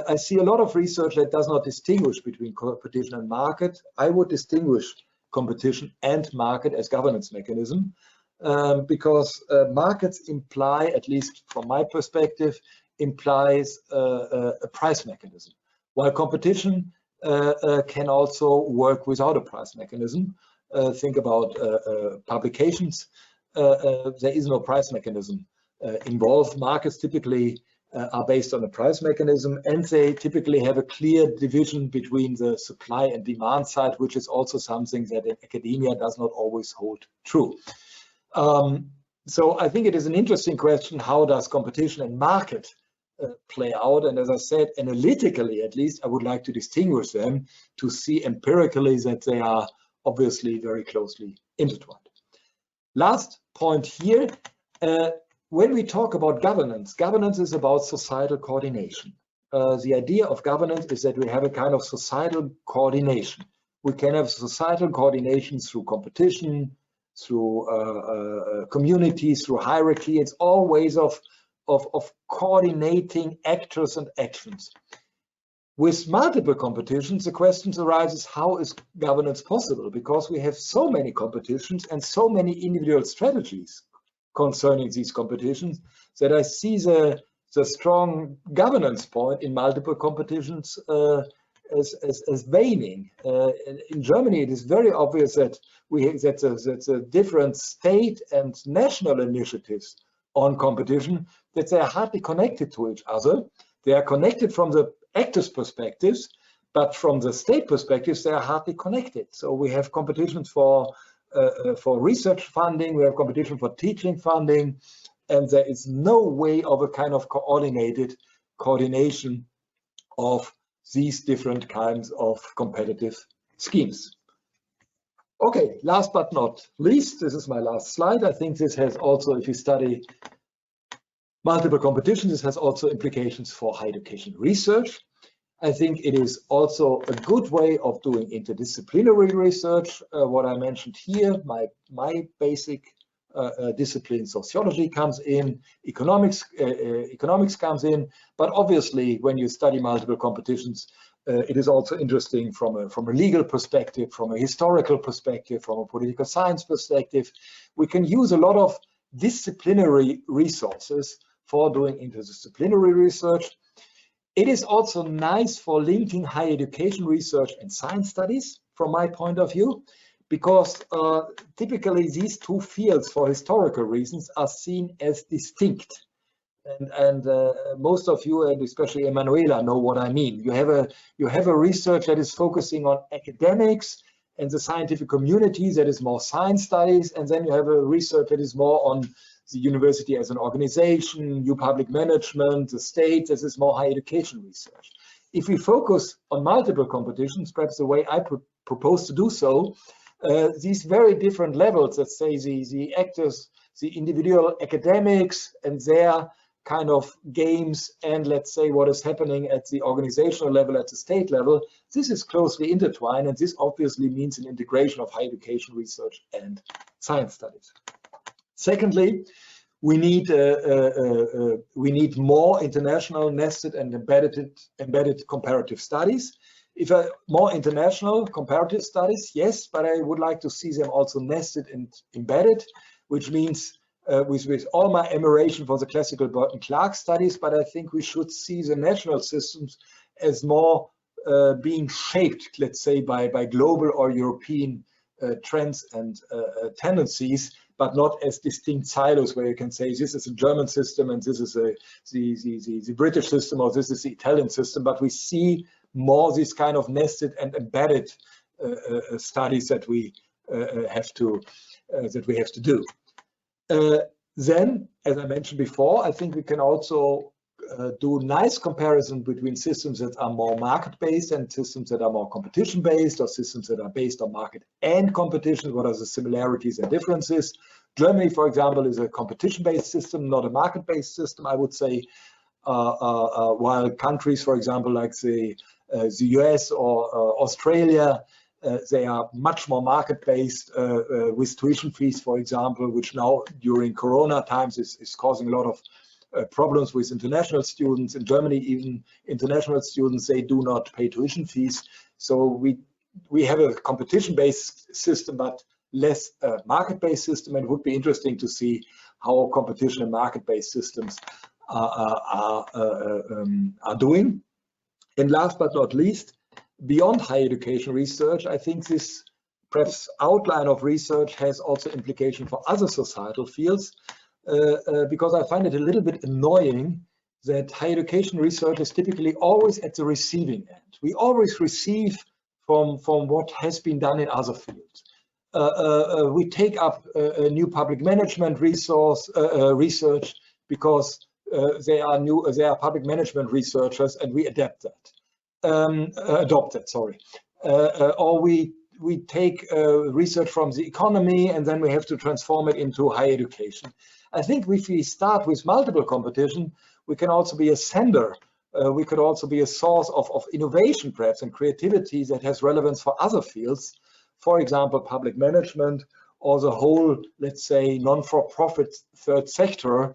I see a lot of research that does not distinguish between competition and market. I would distinguish competition and market as governance mechanism, because markets imply, at least from my perspective, implies a price mechanism, while competition can also work without a price mechanism. Think about publications. There is no price mechanism involved. Markets typically are based on a price mechanism, and they typically have a clear division between the supply and demand side, which is also something that in academia does not always hold true. So I think it is an interesting question, how does competition and market play out? And as I said, analytically at least, I would like to distinguish them to see empirically that they are obviously very closely intertwined. Last point here, when we talk about governance, governance is about societal coordination. The idea of governance is that we have a kind of societal coordination. We can have societal coordination through competition, through communities, through hierarchy. It's all ways of coordinating actors and actions. With multiple competitions, the question arises, how is governance possible? Because we have so many competitions and so many individual strategies concerning these competitions, that I see the strong governance point in multiple competitions as waning. In Germany, it is very obvious that that's a different state and national initiatives on competition, that they are hardly connected to each other. They are connected from the actors' perspectives, but from the state perspectives, they are hardly connected. So we have competitions for research funding, we have competition for teaching funding, and there is no way of a kind of coordination of these different kinds of competitive schemes. Okay, last but not least, this is my last slide. I think this has also, if you study multiple competitions, this has also implications for higher education research. I think it is also a good way of doing interdisciplinary research. What I mentioned here, my basic discipline, sociology, comes in, economics comes in, but obviously when you study multiple competitions, it is also interesting from a legal perspective, from a historical perspective, from a political science perspective. We can use a lot of disciplinary resources for doing interdisciplinary research. It is also nice for linking higher education research and science studies, from my point of view, because typically these two fields, for historical reasons, are seen as distinct. And most of you, and especially Emanuela, know what I mean. You have a research that is focusing on academics and the scientific community, that is more science studies, and then you have a research that is more on the university as an organization, new public management, the state. This is more higher education research. If we focus on multiple competitions, perhaps the way I propose to do so, these very different levels, let's say the actors, the individual academics and their kind of games and, let's say, what is happening at the organizational level, at the state level, this is closely intertwined, and this obviously means an integration of higher education research and science studies. Secondly, we need more international nested and embedded comparative studies. More international comparative studies, yes, but I would like to see them also nested and embedded, which means with all my admiration for the classical Burton-Clark studies, but I think we should see the national systems as more being shaped, let's say, by global or European trends and tendencies, but not as distinct silos where you can say this is a German system and this is the British system or this is the Italian system, but we see more these kind of nested and embedded studies that we have to do. Then, as I mentioned before, I think we can also do nice comparison between systems that are more market-based and systems that are more competition-based, or systems that are based on market and competition. What are the similarities and differences? Germany, for example, is a competition-based system, not a market-based system, I would say, while countries, for example, like the US or Australia, they are much more market-based with tuition fees, for example, which now during Corona times is causing a lot of problems with international students. In Germany, even international students, they do not pay tuition fees. So we have a competition-based system, but less market-based system, and it would be interesting to see how competition and market-based systems are doing. And last but not least, beyond higher education research, I think this perhaps outline of research has also implication for other societal fields, because I find it a little bit annoying that higher education research is typically always at the receiving end. We always receive from what has been done in other fields. We take up a new public management research because they are public management researchers, and we adopt that. Or we take research from the economy, and then we have to transform it into higher education. I think if we start with multiple competition, we can also be a sender. We could also be a source of innovation, perhaps, and creativity that has relevance for other fields. For example, public management, or the whole, let's say, non-for-profit third sector,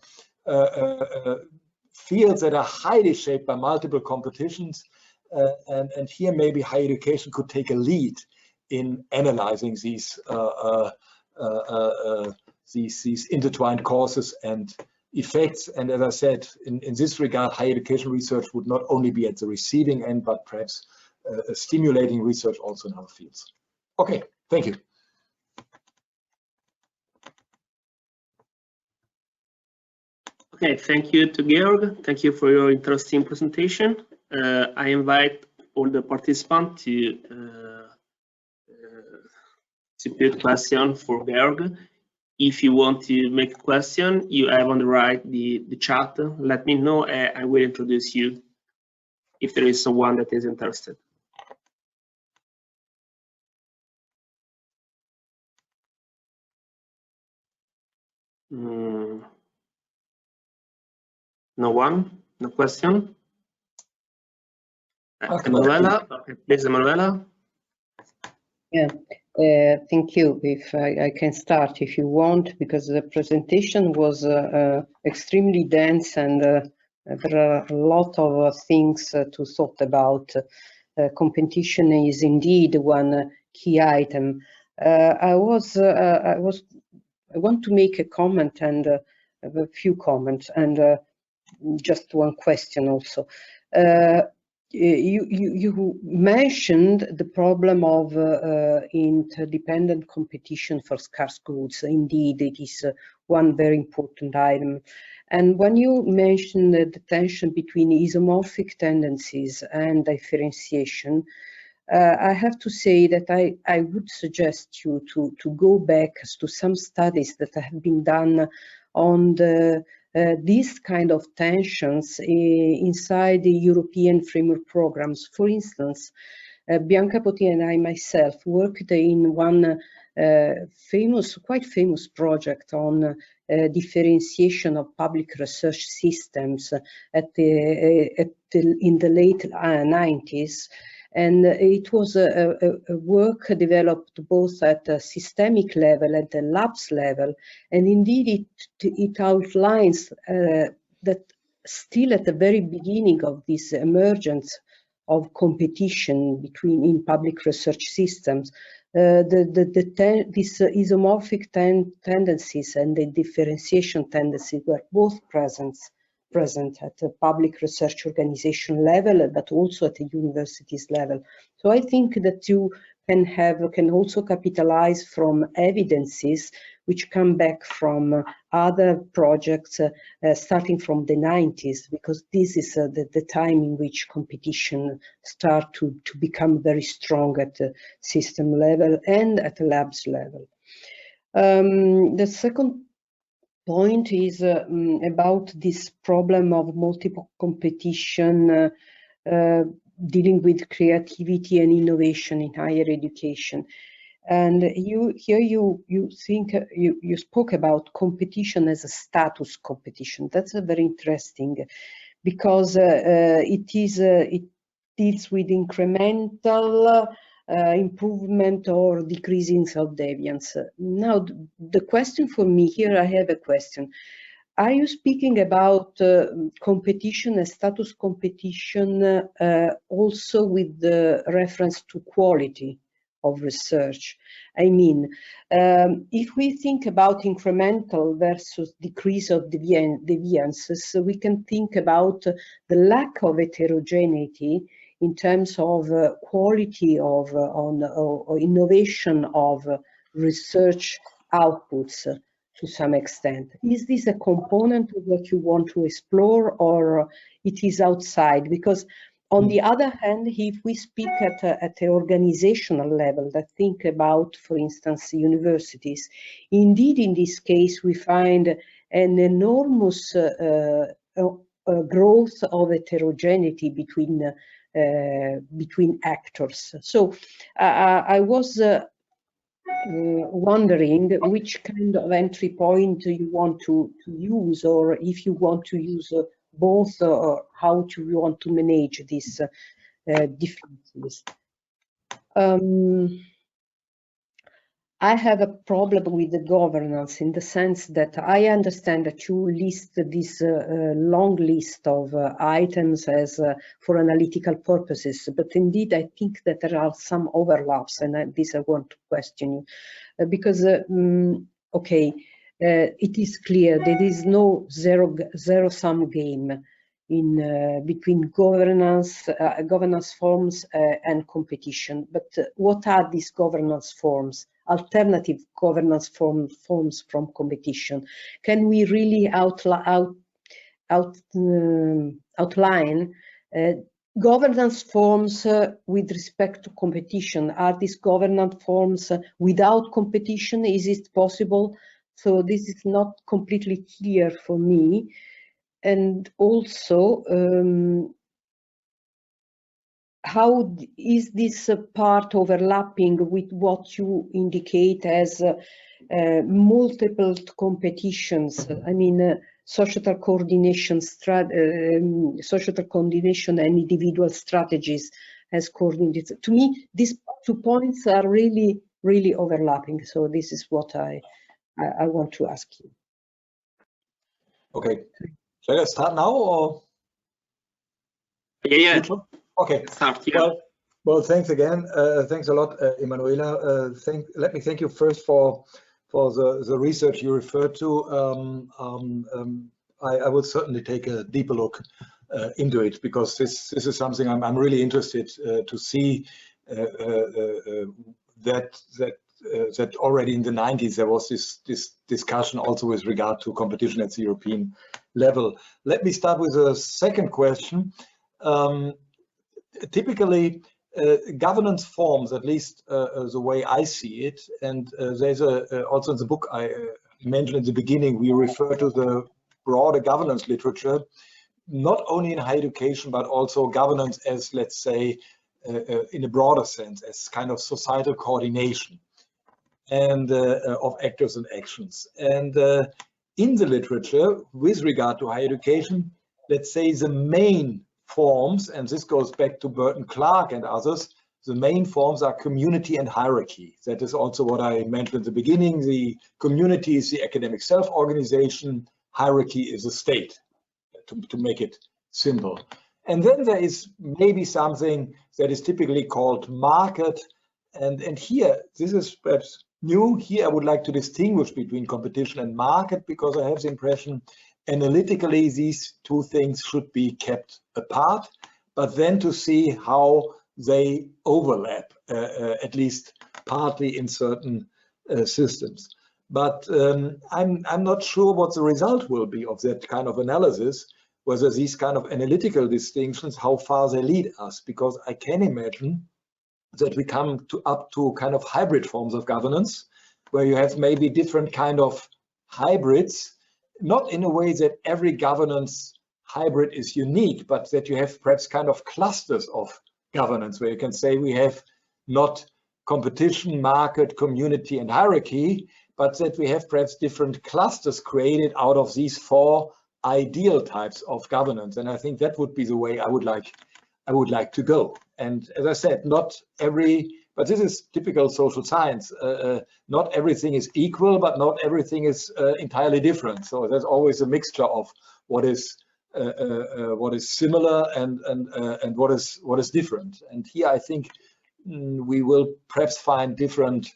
fields that are highly shaped by multiple competitions. And here maybe higher education could take a lead in analyzing these intertwined causes and effects. And as I said, in this regard, higher education research would not only be at the receiving end, but perhaps stimulating research also in other fields. Okay, thank you. Okay, thank you to Georg. Thank you for your interesting presentation. I invite all the participants to put question for Georg. If you want to make a question, you have on the right the chat. Let me know, I will introduce you if there is someone that is interested. No one? No question? Emanuela? Okay, please, Emanuela. Yeah, thank you. If I can start if you want, because the presentation was extremely dense, and there are a lot of things to thought about. Competition is indeed one key item. I want to make a comment and a few comments, and just one question also. You mentioned the problem of interdependent competition for scarce goods. Indeed, it is one very important item. And when you mentioned the tension between isomorphic tendencies and differentiation, I have to say that I would suggest you to go back to some studies that have been done on these kind of tensions inside the European framework programs. For instance, Bianca Poti and I myself worked in one quite famous project on differentiation of public research systems in the late 90s. And it was a work developed both at a systemic level and the labs level. And indeed, it outlines that still at the very beginning of this emergence of competition in public research systems, these isomorphic tendencies and the differentiation tendencies were both present at the public research organization level, but also at the universities level. So I think that you can also capitalize from evidences which come back from other projects starting from the 90s, because this is the time in which competition start to become very strong at the system level and at the labs level. The second point is about this problem of multiple competition dealing with creativity and innovation in higher education. And you spoke about competition as a status competition. That's very interesting, because it deals with incremental improvement or decreasing self-deviance. Now, the question for me here, I have a question. Are you speaking about competition as status competition also with the reference to quality of research? I mean, if we think about incremental versus decrease of deviances, we can think about the lack of heterogeneity in terms of quality of or innovation of research outputs to some extent. Is this a component of what you want to explore, or it is outside? Because on the other hand, if we speak at the organizational level, that think about, for instance, universities, indeed in this case we find an enormous growth of heterogeneity between actors. So I was wondering which kind of entry point you want to use, or if you want to use both, or how you want to manage these differences. I have a problem with the governance, in the sense that I understand that you list this long list of items as for analytical purposes, but indeed I think that there are some overlaps, and this I want to question you, because okay, it is clear there is no zero-sum game in between governance forms and competition. But what are these governance forms? Alternative governance forms from competition. Can we really outline governance forms with respect to competition? Are these governance forms without competition? Is it possible? So this is not completely clear for me. And also, how is this part overlapping with what you indicate as multiple competitions? I mean, societal coordination and individual strategies as coordinated. To me, these 2 points are really, really overlapping. So this is what I want to ask you. Okay. Shall I start now, or? Yeah. Okay. Start, yeah. Well, thanks again. Thanks a lot, Emanuela. Let me thank you first for the research you referred to. I will certainly take a deeper look into it, because this is something I'm really interested to see that already in the 90s there was this discussion also with regard to competition at the European level. Let me start with the second question. Typically, governance forms, at least the way I see it, and there's also in the book I mentioned in the beginning, we refer to the broader governance literature, not only in higher education, but also governance as, let's say, in a broader sense, as kind of societal coordination. and of actors and actions. And in the literature, with regard to higher education, let's say the main forms, and this goes back to Burton Clark and others, the main forms are community and hierarchy. That is also what I mentioned at the beginning. The community is the academic self-organization, hierarchy is a state, to make it simple. And then there is maybe something that is typically called market. And here, this is perhaps new. Here I would like to distinguish between competition and market, because I have the impression analytically these two things should be kept apart, but then to see how they overlap, at least partly in certain systems. But I'm not sure what the result will be of that kind of analysis, whether these kind of analytical distinctions, how far they lead us, because I can imagine that we come up to kind of hybrid forms of governance, where you have maybe different kind of hybrids, not in a way that every governance hybrid is unique, but that you have perhaps kind of clusters of governance, where you can say we have not competition, market, community, and hierarchy, but that we have perhaps different clusters created out of these four ideal types of governance. And I think that would be the way I would like to go. And as I said, not every, but this is typical social science. Not everything is equal, but not everything is entirely different. So there's always a mixture of what is similar and what is different. And here I think we will perhaps find different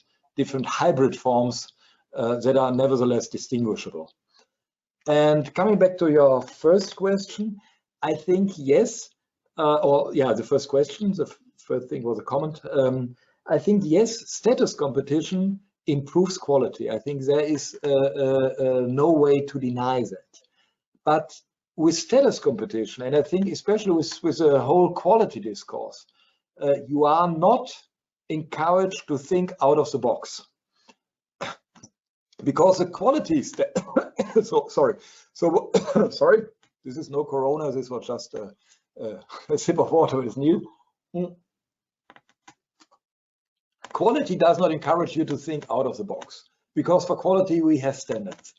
hybrid forms that are nevertheless distinguishable. And coming back to your first question, I think yes, the first question, the first thing was a comment. I think yes, status competition improves quality. I think there is no way to deny that. But with status competition, and I think especially with the whole quality discourse, you are not encouraged to think out of the box. Because the quality sorry, this is no corona, this was just a sip of water is new. Quality does not encourage you to think out of the box, because for quality we have standards.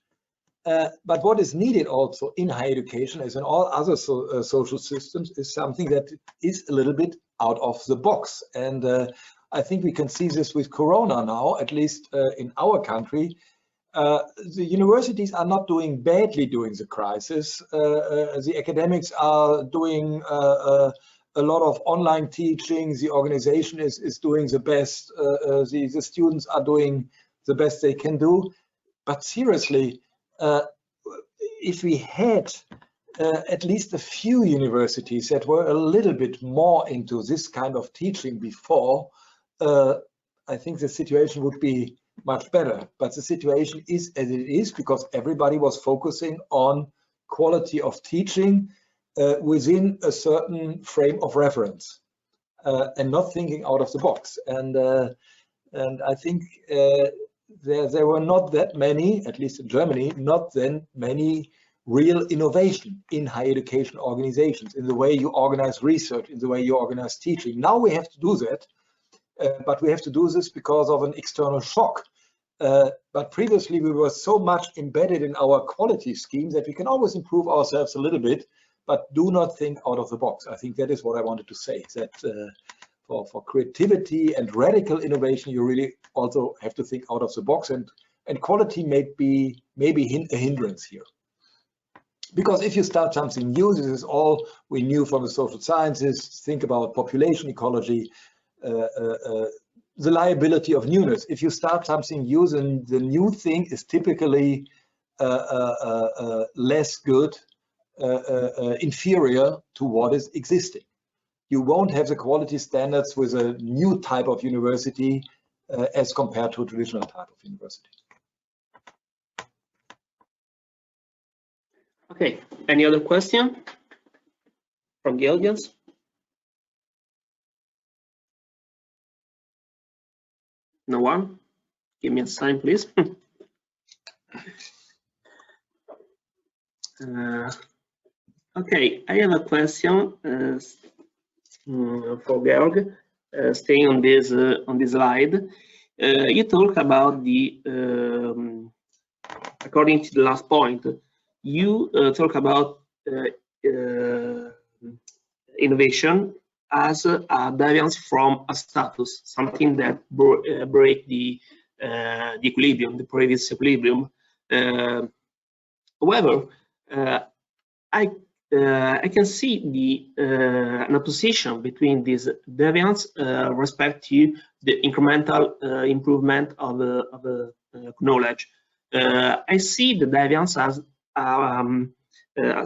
But what is needed also in higher education, as in all other social systems, is something that is a little bit out of the box. And I think we can see this with corona now, at least in our country. The universities are not doing badly during the crisis. The academics are doing a lot of online teaching. The organization is doing the best. The students are doing the best they can do. But seriously, if we had at least a few universities that were a little bit more into this kind of teaching before, I think the situation would be much better. But the situation is as it is because everybody was focusing on quality of teaching within a certain frame of reference and not thinking out of the box. And I think there were not that many, at least in Germany, not then many real innovation in higher education organizations, in the way you organize research, in the way you organize teaching. Now we have to do that. But we have to do this because of an external shock. But previously we were so much embedded in our quality scheme that we can always improve ourselves a little bit, but do not think out of the box. I think that is what I wanted to say, that for creativity and radical innovation, you really also have to think out of the box, and quality may be a hindrance here. Because if you start something new, this is all we knew from the social sciences, think about population ecology, the liability of newness. If you start something new, then the new thing is typically less good, inferior to what is existing. You won't have the quality standards with a new type of university as compared to a traditional type of university. Okay, any other question from the audience? No one? Give me a sign, please. Okay, I have a question for Georg. Staying on this slide, you talk about the, according to the last point, you talk about innovation as a deviance from a status, something that break the equilibrium, the previous equilibrium. However, I can see an opposition between this deviance respect to the incremental improvement of knowledge. I see the deviance as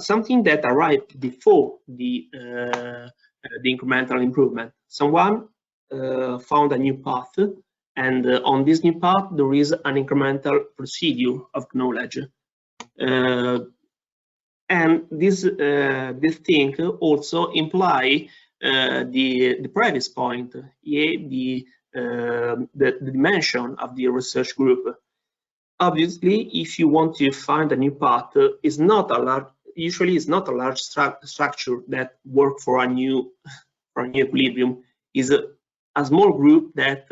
something that arrived before the incremental improvement. Someone found a new path, and on this new path there is an incremental procedure of knowledge. And this thing also imply the previous point, the dimension of the research group. Obviously, if you want to find a new path, is not a large. Usually, it's not a large structure that work for a new equilibrium. Is a small group that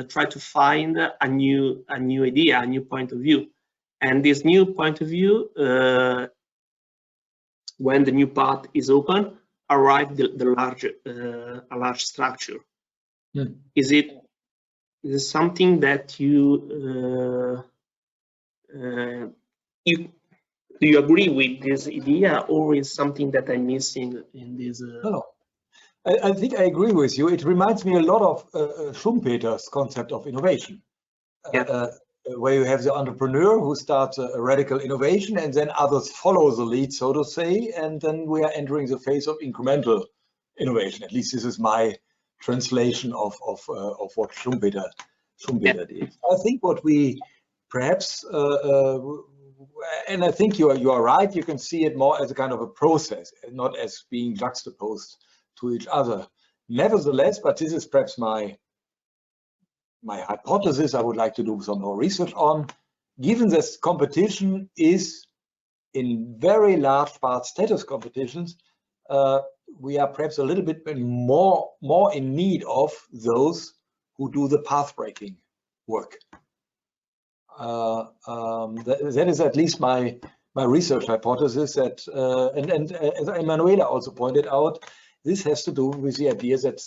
try to find a new idea, a new point of view, and this new point of view, when the new path is open, arrive a large structure. Hmm. Is it something that you do you agree with this idea, or is something that I'm missing in this? No. I think I agree with you. It reminds me a lot of Schumpeter's concept of innovation, Yeah. where you have the entrepreneur who starts a radical innovation and then others follow the lead, so to say, and then we are entering the phase of incremental innovation. At least this is my translation of what Schumpeter did. I think what we perhaps, and I think you are right, you can see it more as a kind of a process, and not as being juxtaposed to each other. Nevertheless, but this is perhaps my hypothesis, I would like to do some more research on, given that competition is in very large part status competitions, we are perhaps a little bit more in need of those who do the path breaking work. That is at least my research hypothesis, that and as Emanuela also pointed out, this has to do with the idea that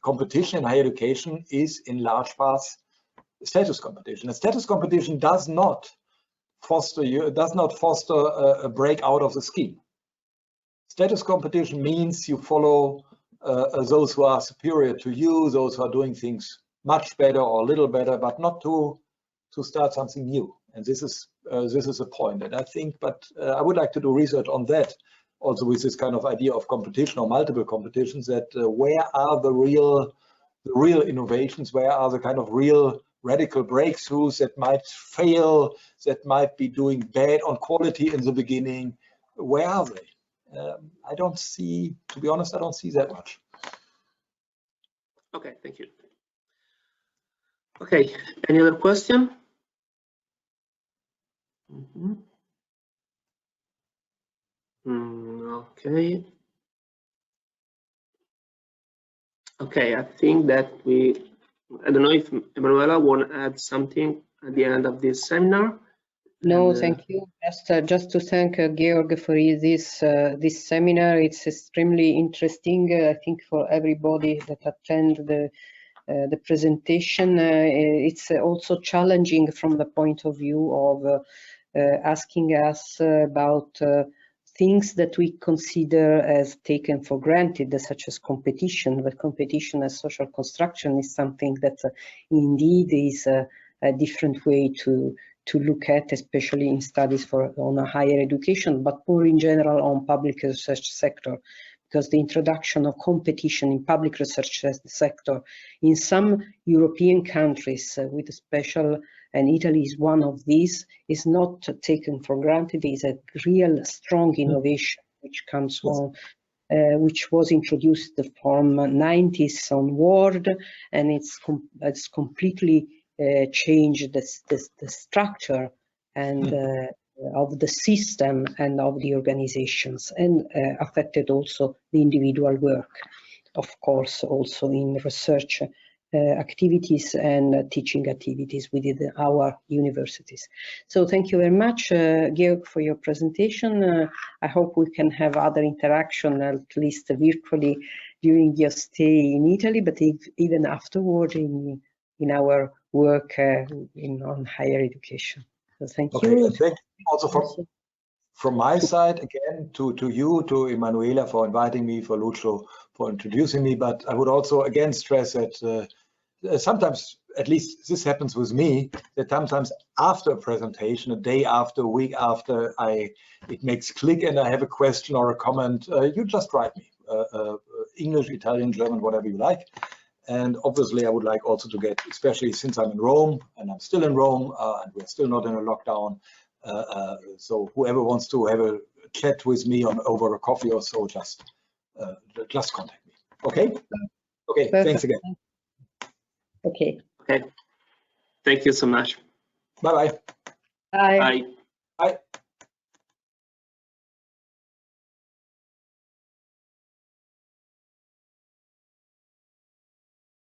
competition in higher education is in large parts status competition. And status competition does not foster a break out of the scheme. Status competition means you follow those who are superior to you, those who are doing things much better or a little better, but not to start something new. And this is a point. And I think, but I would like to do research on that, also with this kind of idea of competition or multiple competitions, that where are the real innovations, where are the kind of real radical breakthroughs that might fail, that might be doing bad on quality in the beginning, where are they? I don't see, to be honest, I don't see that much. Okay, thank you. Okay, any other question? Okay. Okay, I think that I don't know if Emanuela want to add something at the end of this seminar. No, thank you. Just to thank Georg for this seminar. It's extremely interesting, I think, for everybody that attend the presentation. It's also challenging from the point of view of asking us about things that we consider as taken for granted, such as competition. But competition as social construction is something that indeed is a different way to look at, especially in studies on a higher education, but more in general on public research sector, because the introduction of competition in public research sector in some European countries with special, and Italy is one of these, is not taken for granted. It is a real strong innovation which comes from, which was introduced from 90s onward, and it's completely changed the structure and of the system and of the organizations, and affected also the individual work, of course, also in research activities and teaching activities within our universities. So thank you very much, Georg, for your presentation. I hope we can have other interaction, at least virtually, during your stay in Italy, but even afterward in our work on higher education. So thank you. And thank you also from my side, again, to you, to Emanuela for inviting me, for Lucio for introducing me. But I would also again stress that sometimes, at least this happens with me, that sometimes after a presentation, a day after, a week after, it makes click and I have a question or a comment, you just write me, English, Italian, German, whatever you like. And obviously I would like also to get, especially since I'm in Rome, and I'm still in Rome, and we're still not in a lockdown, so whoever wants to have a chat with me over a coffee or so, just contact me. Okay? Okay, perfect. Thanks again. Okay. Okay. Thank you so much. Bye-bye. Bye. Bye. Bye.